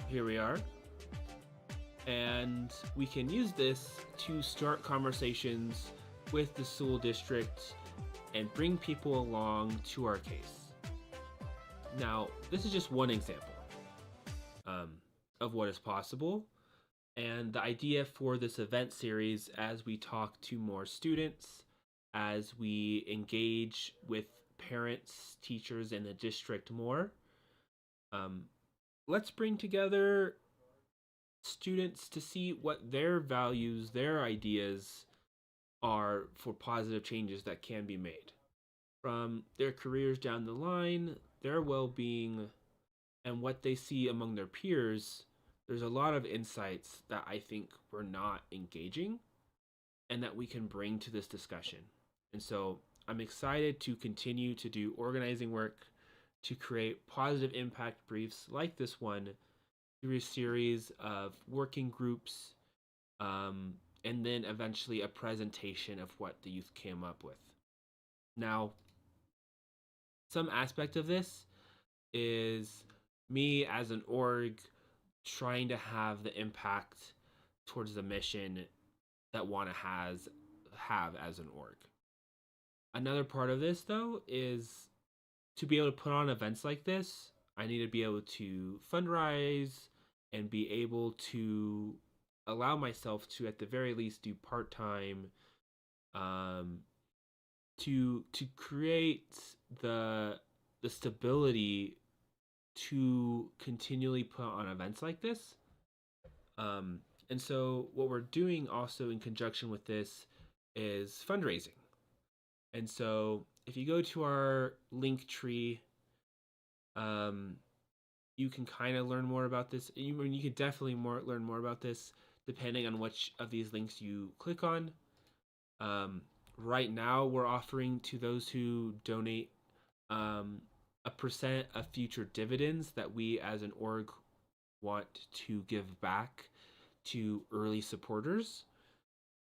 here we are, and we can use this to start conversations with the school district and bring people along to our case. Now, this is just one example of what is possible, and the idea for this event series, as we talk to more students, as we engage with parents, teachers in the district more, let's bring together students to see what their values, their ideas are for positive changes that can be made. From their careers down the line, their well-being, and what they see among their peers, there's a lot of insights that I think we're not engaging and that we can bring to this discussion. And so I'm excited to continue to do organizing work to create positive impact briefs like this one through a series of working groups, and then eventually a presentation of what the youth came up with. Now, some aspect of this is me as an org trying to have the impact towards the mission that WANA have as an org. Another part of this, though, is to be able to put on events like this, I need to be able to fundraise and be able to allow myself to, at the very least, do part-time, to create the stability to continually put on events like this. And so what we're doing also in conjunction with this is fundraising. And so if you go to our link tree, you can kind of learn more about this. You can definitely learn more about this depending on which of these links you click on. Right now, we're offering to those who donate a percent of future dividends that we as an org want to give back to early supporters.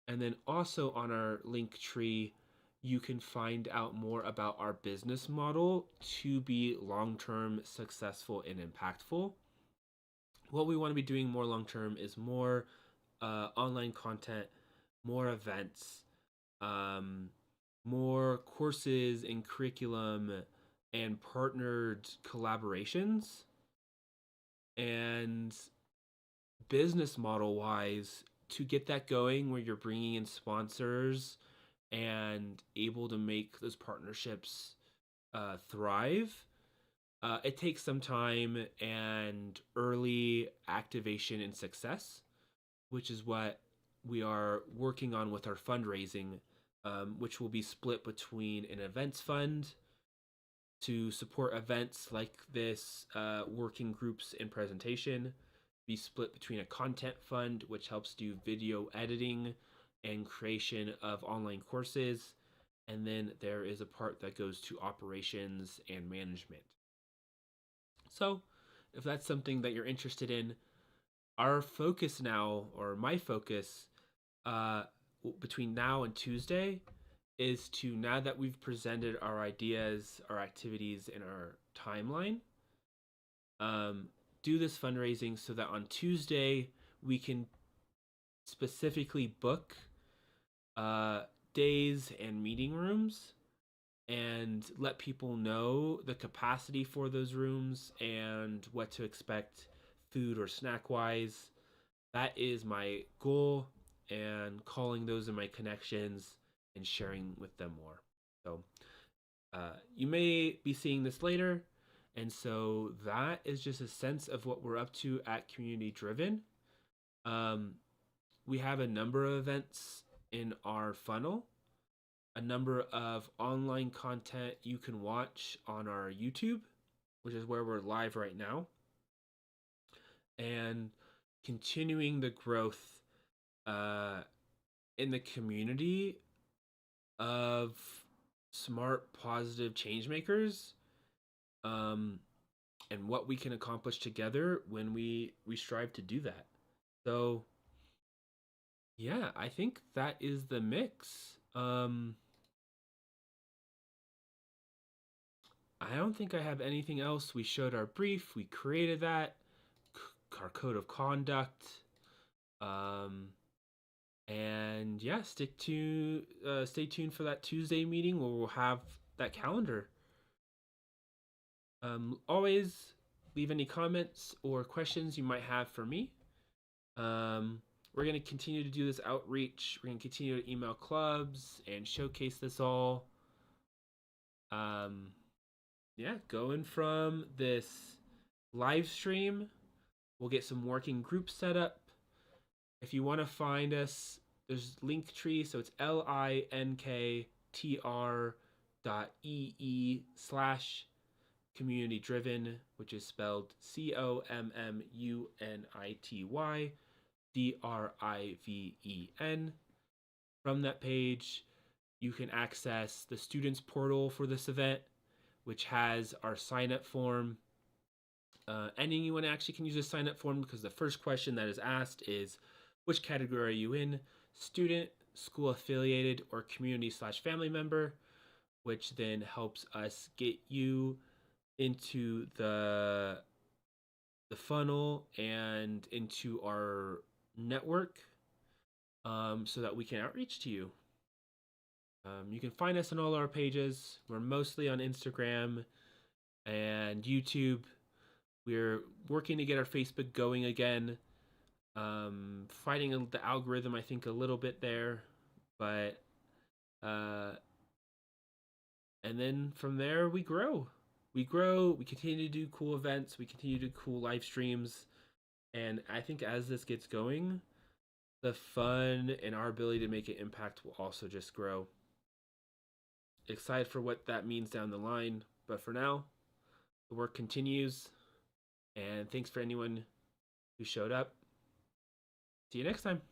And then also on our link tree, you can find out more about our business model to be long-term successful and impactful. What we want to be doing more long-term is more online content, more events, more courses and curriculum and partnered collaborations. And business model wise, to get that going where you're bringing in sponsors and able to make those partnerships thrive, it takes some time and early activation and success, which is what we are working on with our fundraising, which will be split between an events fund to support events like this, working groups and presentation, be split between a content fund, which helps do video editing and creation of online courses, and then there is a part that goes to operations and management. So, if that's something that you're interested in, our focus now, or my focus, uh, between now and Tuesday, is to, now that we've presented our ideas, our activities, and our timeline, do this fundraising so that on Tuesday we can specifically book days and meeting rooms and let people know the capacity for those rooms and what to expect food or snack wise. That is my goal, and calling those in my connections and sharing with them more. So you may be seeing this later, and so that is just a sense of what we're up to at Community Driven. We have a number of events in our funnel, a number of online content you can watch on our YouTube, which is where we're live right now, and continuing the growth in the community of smart, positive change makers, and what we can accomplish together when we strive to do that. So yeah, I think that is the mix. I don't think I have anything else. We showed our brief, we created that, our code of conduct, and yeah, stay tuned for that Tuesday meeting where we'll have that calendar. Always leave any comments or questions you might have for me. We're going to continue to do this outreach. We're going to continue to email clubs and showcase this all. Yeah, going from this live stream, we'll get some working groups set up. If you want to find us, there's Linktree, so it's linktr.ee/community driven, which is spelled COMMUNITY-DRIVEN. From that page, you can access the students portal for this event, which has our sign up form. Anyone actually can use a sign up form, because the first question that is asked is, which category are you in? Student, school affiliated, or community/family member, which then helps us get you into the funnel and into our network, so that we can outreach to you. You can find us on all our pages. We're mostly on Instagram and YouTube. We're working to get our Facebook going again. Fighting the algorithm, I think, a little bit there, but and then from there we grow. We continue to do cool events, we continue to do cool live streams, and I think as this gets going, the fun and our ability to make an impact will also just grow. Excited for what that means down the line, but for now, the work continues, and thanks for anyone who showed up. See you next time.